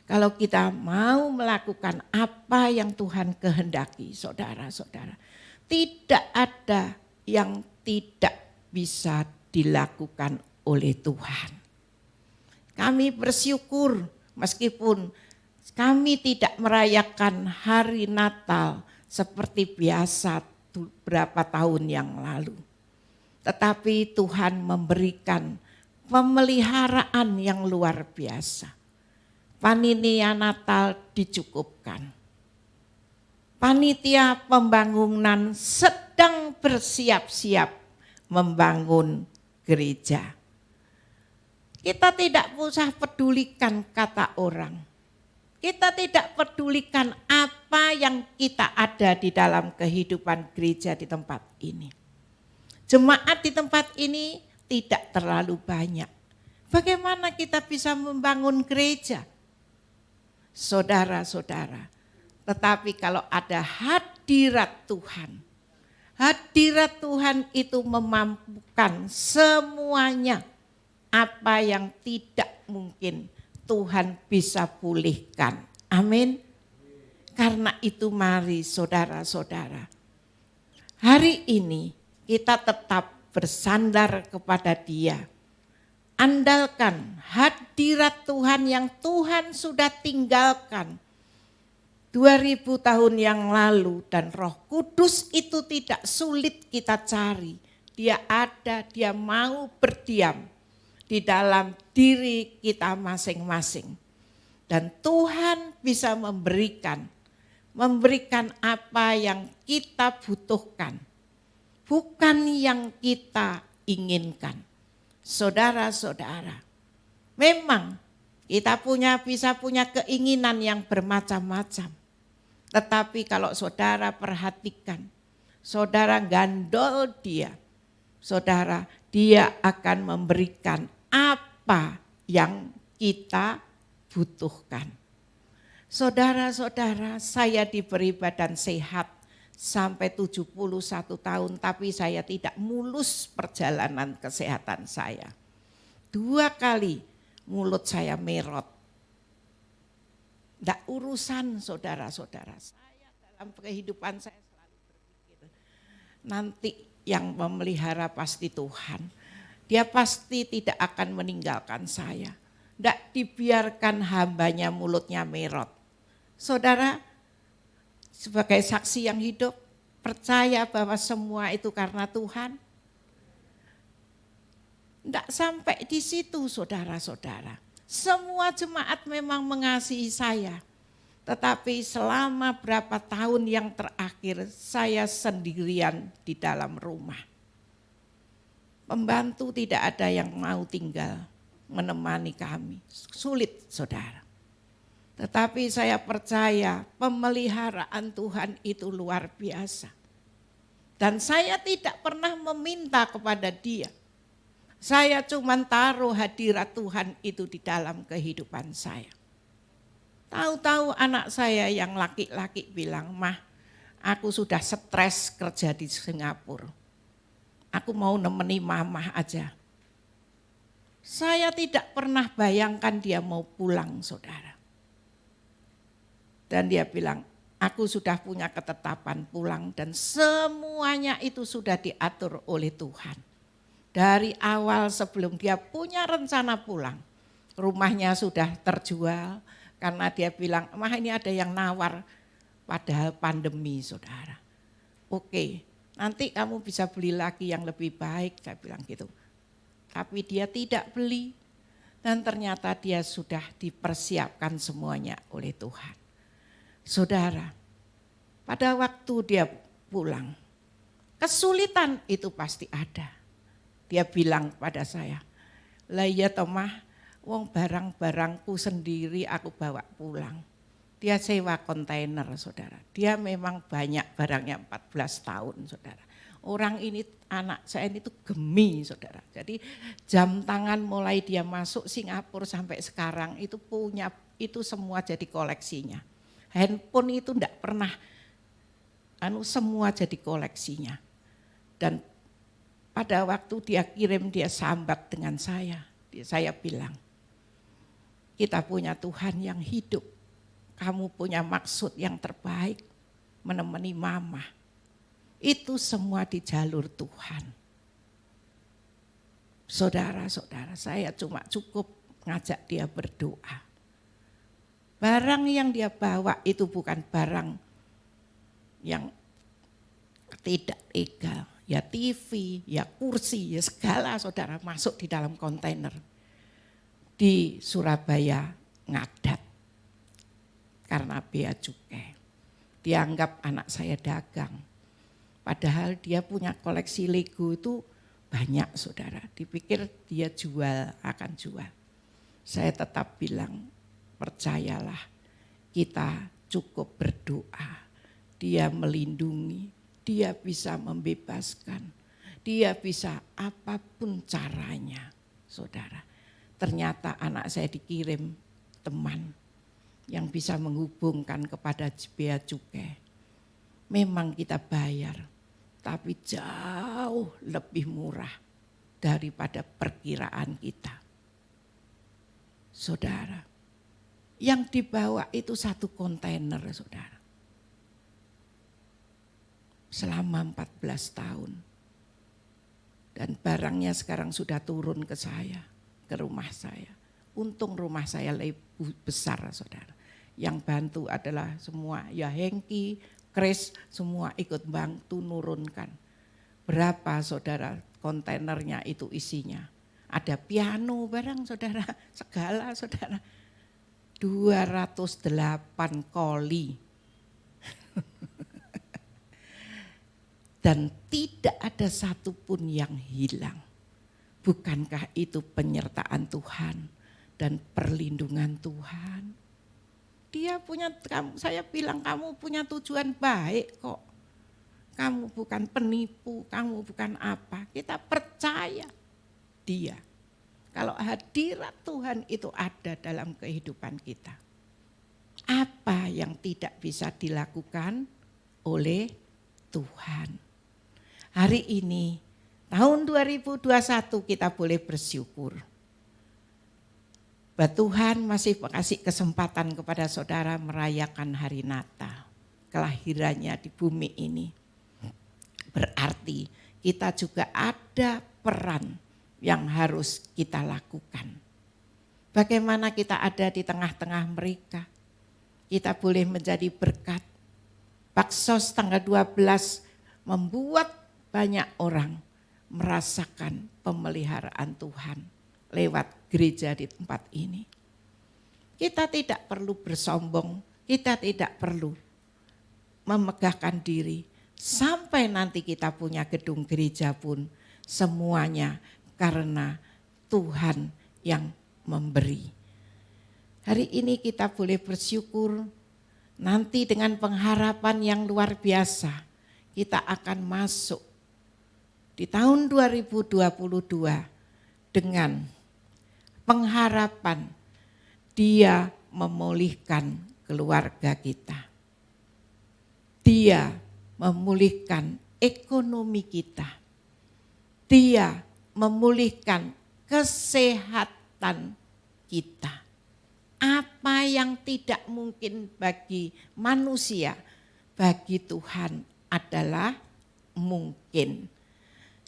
S1: Kalau kita mau melakukan apa yang Tuhan kehendaki, saudara-saudara, tidak ada yang tidak bisa dilakukan oleh Tuhan. Kami bersyukur meskipun kami tidak merayakan hari Natal seperti biasa berapa tahun yang lalu. Tetapi Tuhan memberikan pemeliharaan yang luar biasa. Panitia Natal dicukupkan. Panitia pembangunan sedang bersiap-siap membangun gereja. Kita tidak usah pedulikan kata orang. Kita tidak pedulikan apa yang kita ada di dalam kehidupan gereja di tempat ini. Jemaat di tempat ini tidak terlalu banyak. Bagaimana kita bisa membangun gereja? Saudara-saudara, tetapi kalau ada hadirat Tuhan itu memampukan semuanya. Apa yang tidak mungkin Tuhan bisa pulihkan. Amin. Karena itu mari saudara-saudara. Hari ini kita tetap bersandar kepada Dia. Andalkan hadirat Tuhan yang Tuhan sudah tinggalkan 2000 tahun yang lalu, dan Roh Kudus itu tidak sulit kita cari. Dia ada, Dia mau berdiam di dalam diri kita masing-masing. Dan Tuhan bisa memberikan apa yang kita butuhkan. Bukan yang kita inginkan. Saudara-saudara, memang kita bisa punya keinginan yang bermacam-macam. Tetapi kalau saudara perhatikan, saudara gandol Dia, saudara, Dia akan memberikan apa yang kita butuhkan. Saudara-saudara, saya diberi badan sehat sampai 71 tahun, tapi saya tidak mulus perjalanan kesehatan saya. 2 kali mulut saya merot. Tidak urusan saudara-saudara. Saya dalam kehidupan saya selalu berpikir, nanti yang memelihara pasti Tuhan. Dia pasti tidak akan meninggalkan saya. Tidak dibiarkan hambanya mulutnya merot. Saudara, sebagai saksi yang hidup, percaya bahwa semua itu karena Tuhan? Tidak sampai di situ saudara-saudara. Semua jemaat memang mengasihi saya. Tetapi selama berapa tahun yang terakhir saya sendirian di dalam rumah. Pembantu tidak ada yang mau tinggal menemani kami. Sulit saudara. Tetapi saya percaya pemeliharaan Tuhan itu luar biasa. Dan saya tidak pernah meminta kepada Dia. Saya cuma taruh hadirat Tuhan itu di dalam kehidupan saya. Tahu-tahu anak saya yang laki-laki bilang, "Mah, aku sudah stres kerja di Singapura. Aku mau nemeni mamah aja." Saya tidak pernah bayangkan dia mau pulang saudara. Dan dia bilang, "Aku sudah punya ketetapan pulang dan semuanya itu sudah diatur oleh Tuhan." Dari awal sebelum dia punya rencana pulang, rumahnya sudah terjual karena dia bilang, "Mah, ini ada yang nawar," padahal pandemi saudara. "Oke, nanti kamu bisa beli lagi yang lebih baik," saya bilang gitu. Tapi dia tidak beli dan ternyata dia sudah dipersiapkan semuanya oleh Tuhan. Saudara, pada waktu dia pulang, kesulitan itu pasti ada. Dia bilang pada saya, "Lah iya toh Mah, wong barang-barangku sendiri aku bawa pulang." Dia sewa kontainer saudara. Dia memang banyak barangnya 14 tahun saudara. Orang ini anak saya ini tuh gemi saudara. Jadi jam tangan mulai dia masuk Singapura sampai sekarang itu punya, itu semua jadi koleksinya. Handphone itu enggak pernah, semua jadi koleksinya. Dan pada waktu dia kirim dia sambat dengan saya. Saya bilang, "Kita punya Tuhan yang hidup. Kamu punya maksud yang terbaik menemani mama. Itu semua di jalur Tuhan." Saudara-saudara, saya cuma cukup ngajak dia berdoa. Barang yang dia bawa itu bukan barang yang tidak legal. Ya TV, ya kursi, ya segala saudara masuk di dalam kontainer. Di Surabaya ngadat karena bea cukai. Dianggap anak saya dagang. Padahal dia punya koleksi Lego itu banyak saudara. Dipikir dia akan jual. Saya tetap bilang, percayalah, kita cukup berdoa. Dia melindungi, dia bisa membebaskan, dia bisa apapun caranya saudara. Ternyata anak saya dikirim teman yang bisa menghubungkan kepada bea cukai. Memang kita bayar, tapi jauh lebih murah daripada perkiraan kita. Saudara, yang dibawa itu 1 kontainer saudara. Selama 14 tahun. Dan barangnya sekarang sudah turun ke saya, ke rumah saya. Untung rumah saya lebih besar saudara. Yang bantu adalah semua, ya Hengki, Kris, semua ikut bantu nurunkan. Berapa saudara kontainernya itu isinya. Ada piano barang saudara, segala saudara. 208 koli. Dan tidak ada satupun yang hilang. Bukankah itu penyertaan Tuhan dan perlindungan Tuhan? Dia punya, saya bilang kamu punya tujuan baik kok. Kamu bukan penipu, kamu bukan apa. Kita percaya dia. Kalau hadirat Tuhan itu ada dalam kehidupan kita. Apa yang tidak bisa dilakukan oleh Tuhan? Hari ini, tahun 2021 kita boleh bersyukur. Bahwa Tuhan masih kasih kesempatan kepada saudara merayakan hari Natal. Kelahirannya di bumi ini. Berarti kita juga ada peran yang harus kita lakukan. Bagaimana kita ada di tengah-tengah mereka. Kita boleh menjadi berkat. Baksos tanggal 12 membuat banyak orang merasakan pemeliharaan Tuhan lewat gereja di tempat ini. Kita tidak perlu bersombong, kita tidak perlu memegahkan diri. Sampai nanti kita punya gedung gereja pun semuanya karena Tuhan yang memberi. Hari ini kita boleh bersyukur, nanti dengan pengharapan yang luar biasa kita akan masuk di tahun 2022 dengan pengharapan Dia memulihkan keluarga kita. Dia memulihkan ekonomi kita. Dia memulihkan kesehatan kita. Apa yang tidak mungkin bagi manusia, bagi Tuhan adalah mungkin.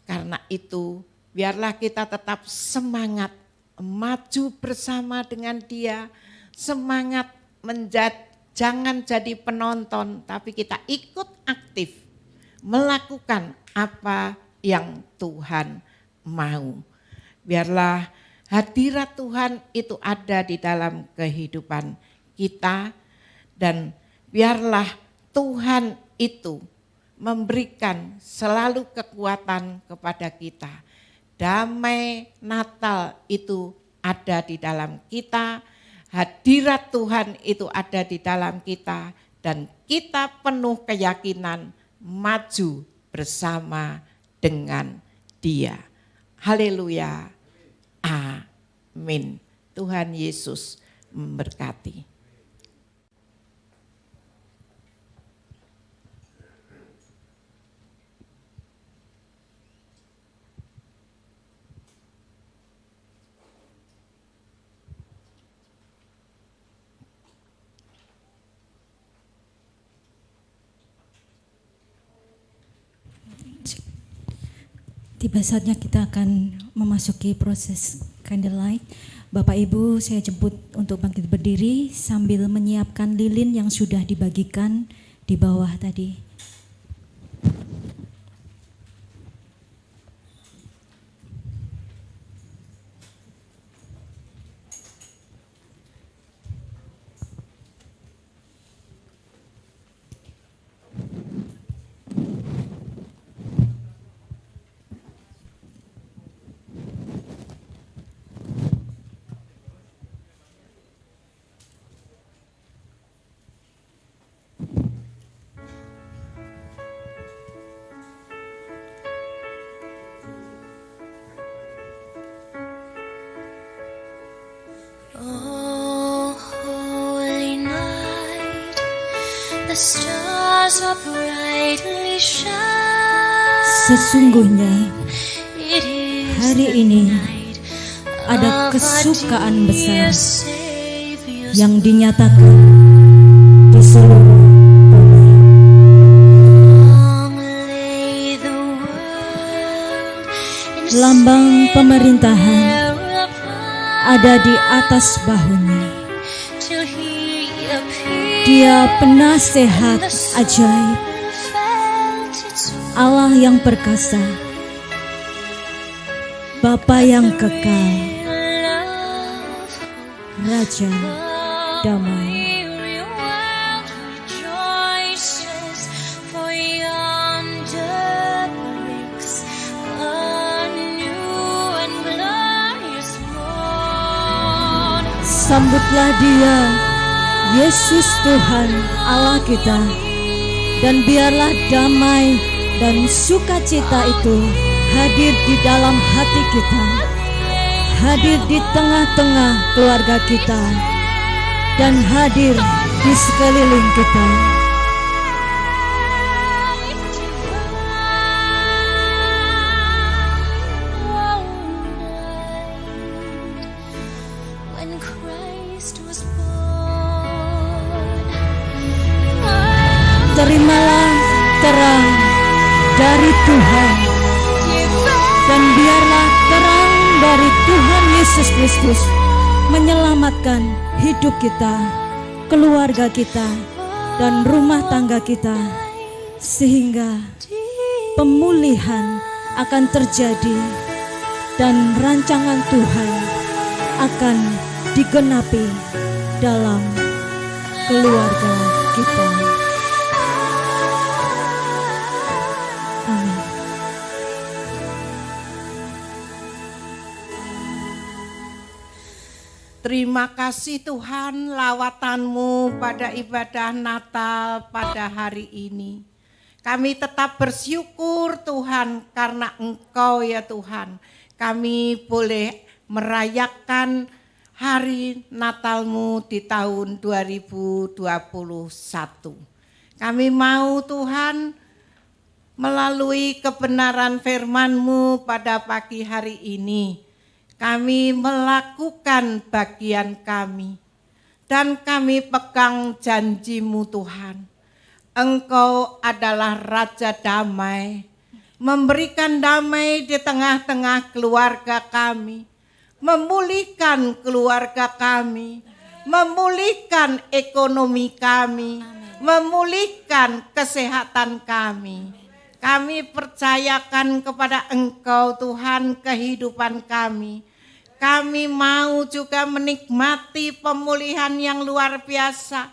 S1: Karena itu biarlah kita tetap semangat maju bersama dengan Dia, semangat jangan jadi penonton tapi kita ikut aktif melakukan apa yang Tuhan mau. Biarlah hadirat Tuhan itu ada di dalam kehidupan kita dan biarlah Tuhan itu memberikan selalu kekuatan kepada kita. Damai Natal itu ada di dalam kita, hadirat Tuhan itu ada di dalam kita dan kita penuh keyakinan maju bersama dengan Dia. Haleluya. Amin. Tuhan Yesus memberkati.
S3: Tiba saatnya kita akan memasuki proses candlelight. Bapak Ibu saya jemput untuk bangkit berdiri sambil menyiapkan lilin yang sudah dibagikan di bawah tadi.
S4: the stars are brightly shine.
S3: Sesungguhnya
S4: It is
S3: hari
S4: the
S3: ini
S4: night
S3: ada
S4: of our
S3: kesukaan besar
S4: dear Savior's
S3: yang dinyatakan di seluruh bumi.
S4: Long lay the world in
S3: Lambang pemerintahan
S4: thereupon,
S3: ada di atas bahunya.
S4: till he appeared.
S3: Dia penasehat
S4: The
S3: ajaib,
S4: sun felt its
S3: Allah yang perkasa, Bapa yang kekal,
S4: love.
S3: Raja damai.
S4: Weary world rejoices, for yonder breaks a new and glorious morn.
S3: Sambutlah dia, Yesus Tuhan Allah kita, dan biarlah damai dan sukacita itu hadir di dalam hati kita, hadir di tengah-tengah keluarga kita, dan hadir di sekeliling kita.
S4: When Christ was born,
S3: Terimalah terang dari Tuhan, dan biarlah terang dari Tuhan Yesus Kristus menyelamatkan hidup kita, keluarga kita, dan rumah tangga kita, sehingga pemulihan akan terjadi dan rancangan Tuhan akan digenapi dalam keluarga kita. Amin.
S1: Terima kasih Tuhan, lawatanmu pada ibadah Natal pada hari ini. Kami tetap bersyukur Tuhan karena Engkau ya Tuhan. Kami boleh merayakan hari Natal-Mu di tahun 2021. Kami mau Tuhan melalui kebenaran firman-Mu pada pagi hari ini. Kami melakukan bagian kami dan kami pegang janji-Mu Tuhan. Engkau adalah Raja Damai, memberikan damai di tengah-tengah keluarga kami, memulihkan keluarga kami, memulihkan ekonomi kami, memulihkan kesehatan kami. Kami percayakan kepada Engkau Tuhan kehidupan kami. Kami mau juga menikmati pemulihan yang luar biasa.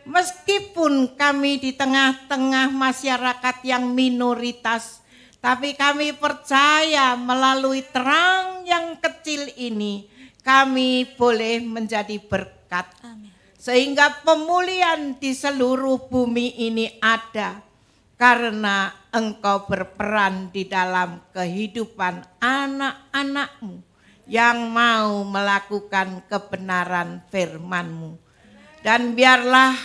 S1: Meskipun kami di tengah-tengah masyarakat yang minoritas, tapi kami percaya melalui terang yang kecil ini, kami boleh menjadi berkat. Sehingga pemulihan di seluruh bumi ini ada, karena Engkau berperan di dalam kehidupan anak-anak-Mu yang mau melakukan kebenaran firman-Mu. Dan biarlah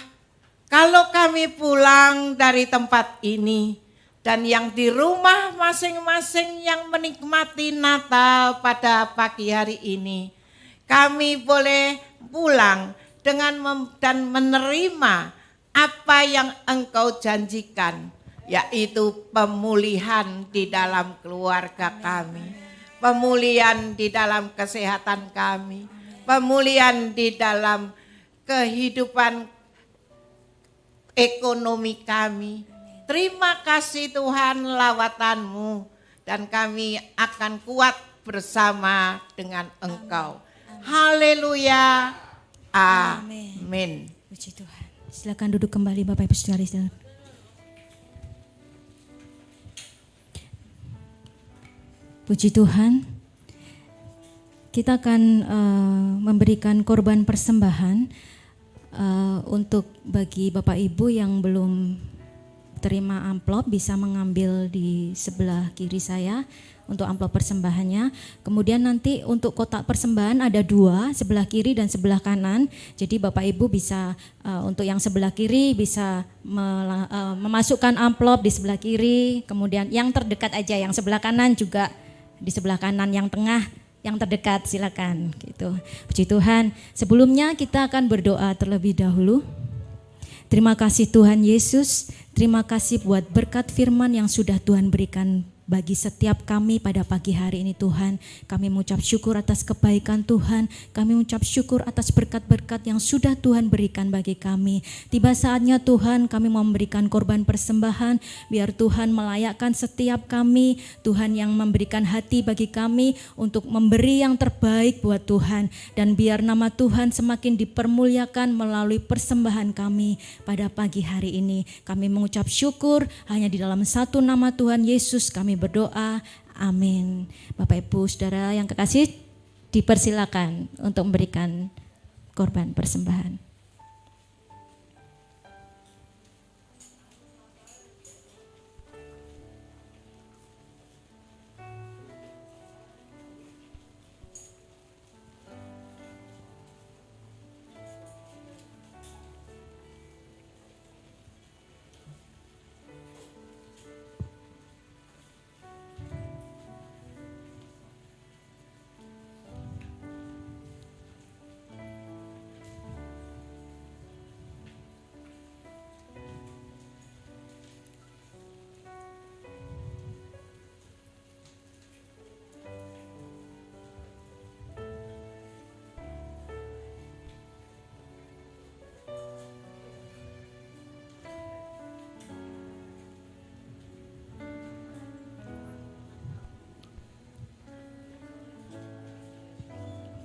S1: kalau kami pulang dari tempat ini dan yang di rumah masing-masing yang menikmati Natal pada pagi hari ini, kami boleh pulang dengan dan menerima apa yang Engkau janjikan, yaitu pemulihan di dalam keluarga kami. Pemulihan di dalam kesehatan kami, pemulihan di dalam kehidupan ekonomi kami. Terima kasih Tuhan lawatan-Mu, dan kami akan kuat bersama dengan Engkau. Haleluya. Amin.
S3: Puji Tuhan. Silakan duduk kembali Bapak Ibu Saudara. Puji Tuhan, kita akan memberikan korban persembahan untuk bagi Bapak Ibu yang belum terima amplop bisa mengambil di sebelah kiri saya untuk amplop persembahannya. Kemudian nanti untuk kotak persembahan ada 2, sebelah kiri dan sebelah kanan. Jadi Bapak Ibu bisa untuk yang sebelah kiri bisa memasukkan amplop di sebelah kiri, kemudian yang terdekat aja, yang sebelah kanan juga di sebelah kanan, yang tengah, yang terdekat silakan gitu. Puji Tuhan. Sebelumnya kita akan berdoa terlebih dahulu. Terima kasih Tuhan Yesus, terima kasih buat berkat firman yang sudah Tuhan berikan bagi setiap kami pada pagi hari ini Tuhan. Kami mengucap syukur atas kebaikan Tuhan, kami mengucap syukur atas berkat-berkat yang sudah Tuhan berikan bagi kami. Tiba saatnya Tuhan kami memberikan korban persembahan, biar Tuhan melayakkan setiap kami, Tuhan yang memberikan hati bagi kami untuk memberi yang terbaik buat Tuhan. Dan biar nama Tuhan semakin dipermuliakan melalui persembahan kami pada pagi hari ini. Kami mengucap syukur hanya di dalam satu nama Tuhan Yesus kami berdoa, amin. Bapak Ibu Saudara yang kekasih, dipersilakan untuk memberikan korban persembahan.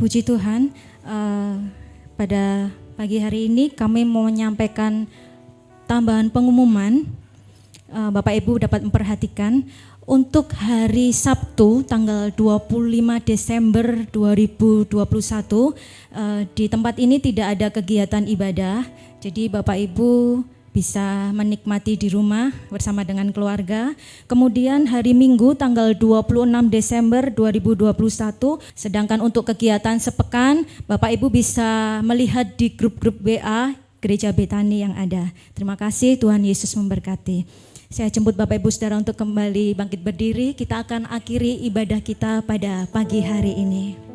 S3: Puji Tuhan, pada pagi hari ini kami mau menyampaikan tambahan pengumuman. Bapak Ibu dapat memperhatikan untuk hari Sabtu tanggal 25 Desember 2021 di tempat ini tidak ada kegiatan ibadah. Jadi Bapak Ibu bisa menikmati di rumah bersama dengan keluarga. Kemudian hari Minggu tanggal 26 Desember 2021, sedangkan untuk kegiatan sepekan Bapak Ibu bisa melihat di grup-grup WA Gereja Betani yang ada. Terima kasih, Tuhan Yesus memberkati. Saya jemput Bapak Ibu Saudara untuk kembali bangkit berdiri. Kita akan akhiri ibadah kita pada pagi hari ini.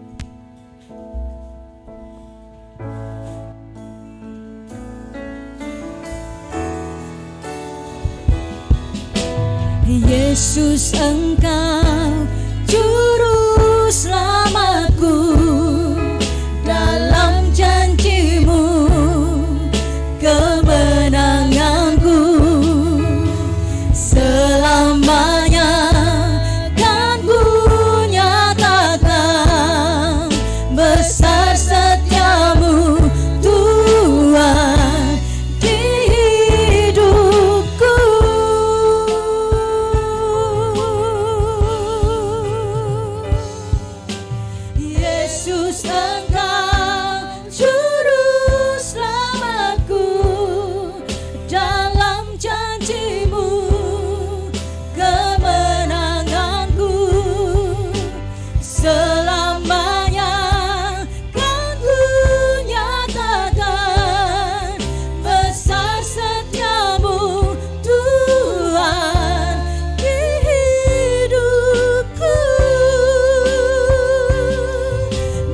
S3: Yesus, Engkau juru selamatku, dalam janji-Mu kemenanganku selamanya kan ku nyatakan, besar setiamu Tuhan di hidupku. Yesus, Engkau juru selamatku, dalam janji-Mu kemenanganku selamanya kan ku nyatakan, besar setiamu Tuhan di hidupku.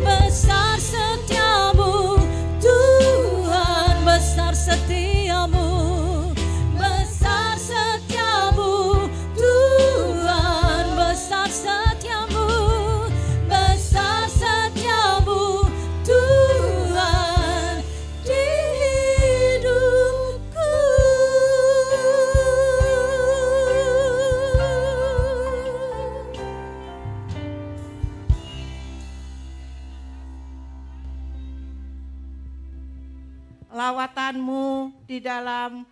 S3: Besar setiamu Tuhan, besar setiamu, besar setiamu Tuhan, besar setiamu, besar setiamu Tuhan di hidupku.
S1: Lawatanmu di dalam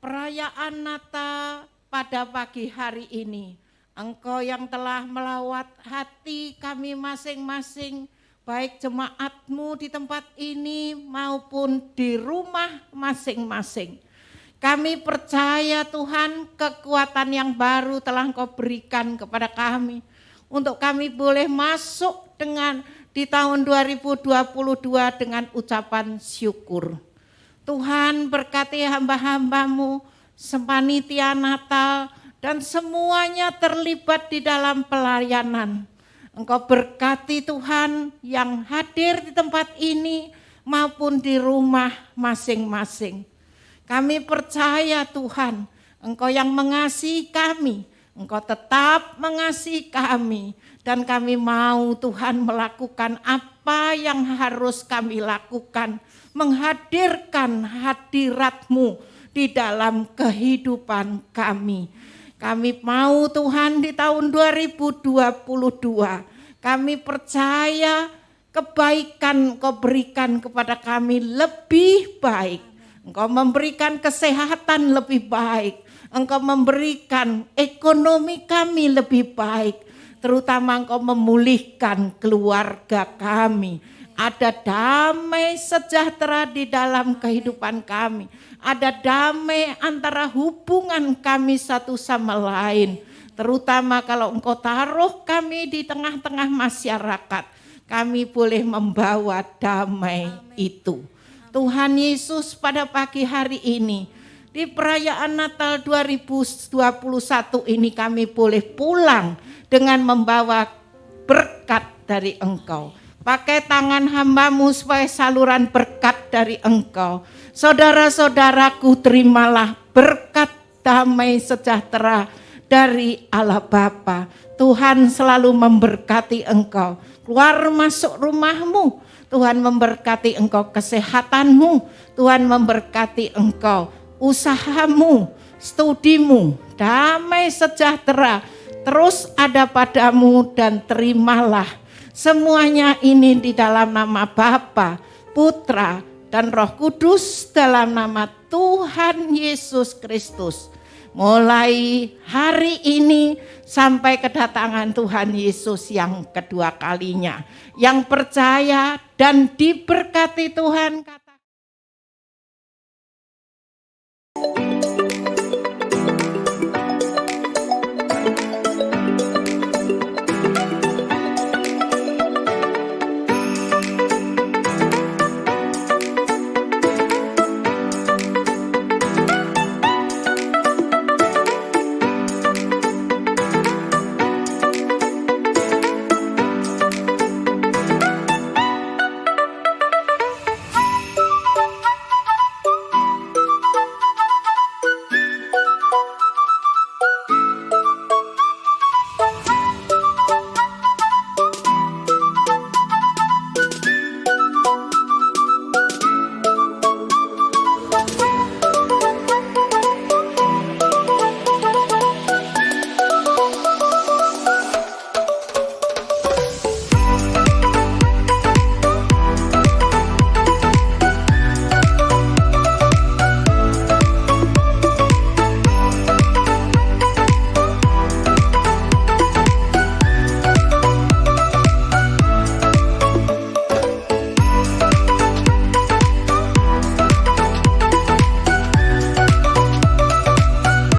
S1: perayaan Natal pada pagi hari ini. Engkau yang telah melawat hati kami masing-masing, baik jemaatmu di tempat ini maupun di rumah masing-masing. Kami percaya Tuhan, kekuatan yang baru telah Engkau berikan kepada kami. Untuk kami boleh masuk di tahun 2022 dengan ucapan syukur. Tuhan berkati hamba-hambamu, panitia Natal, dan semuanya terlibat di dalam pelayanan. Engkau berkati Tuhan yang hadir di tempat ini maupun di rumah masing-masing. Kami percaya Tuhan, Engkau yang mengasihi kami, Engkau tetap mengasihi kami. Dan kami mau Tuhan melakukan apa yang harus kami lakukan. Menghadirkan hadirat-Mu di dalam kehidupan kami. Kami mau Tuhan di tahun 2022, kami percaya kebaikan Engkau berikan kepada kami lebih baik. Engkau memberikan kesehatan lebih baik. Engkau memberikan ekonomi kami lebih baik. Terutama Engkau memulihkan keluarga kami. Ada damai sejahtera di dalam kehidupan kami. Ada damai antara hubungan kami satu sama lain. Terutama kalau Engkau taruh kami di tengah-tengah masyarakat. Kami boleh membawa damai itu. Tuhan Yesus, pada pagi hari ini, di perayaan Natal 2021 ini kami boleh pulang dengan membawa berkat dari Engkau. Pakai tangan hamba-Mu supaya saluran berkat dari Engkau. Saudara-saudaraku, terimalah berkat damai sejahtera dari Allah Bapa. Tuhan selalu memberkati engkau. Keluar masuk rumahmu, Tuhan memberkati engkau kesehatanmu, Tuhan memberkati engkau usahamu, studimu, damai sejahtera terus ada padamu dan terimalah semuanya ini di dalam nama Bapa, Putra dan Roh Kudus dalam nama Tuhan Yesus Kristus. Mulai hari ini sampai kedatangan Tuhan Yesus yang kedua kalinya. Yang percaya dan diberkati Tuhan kata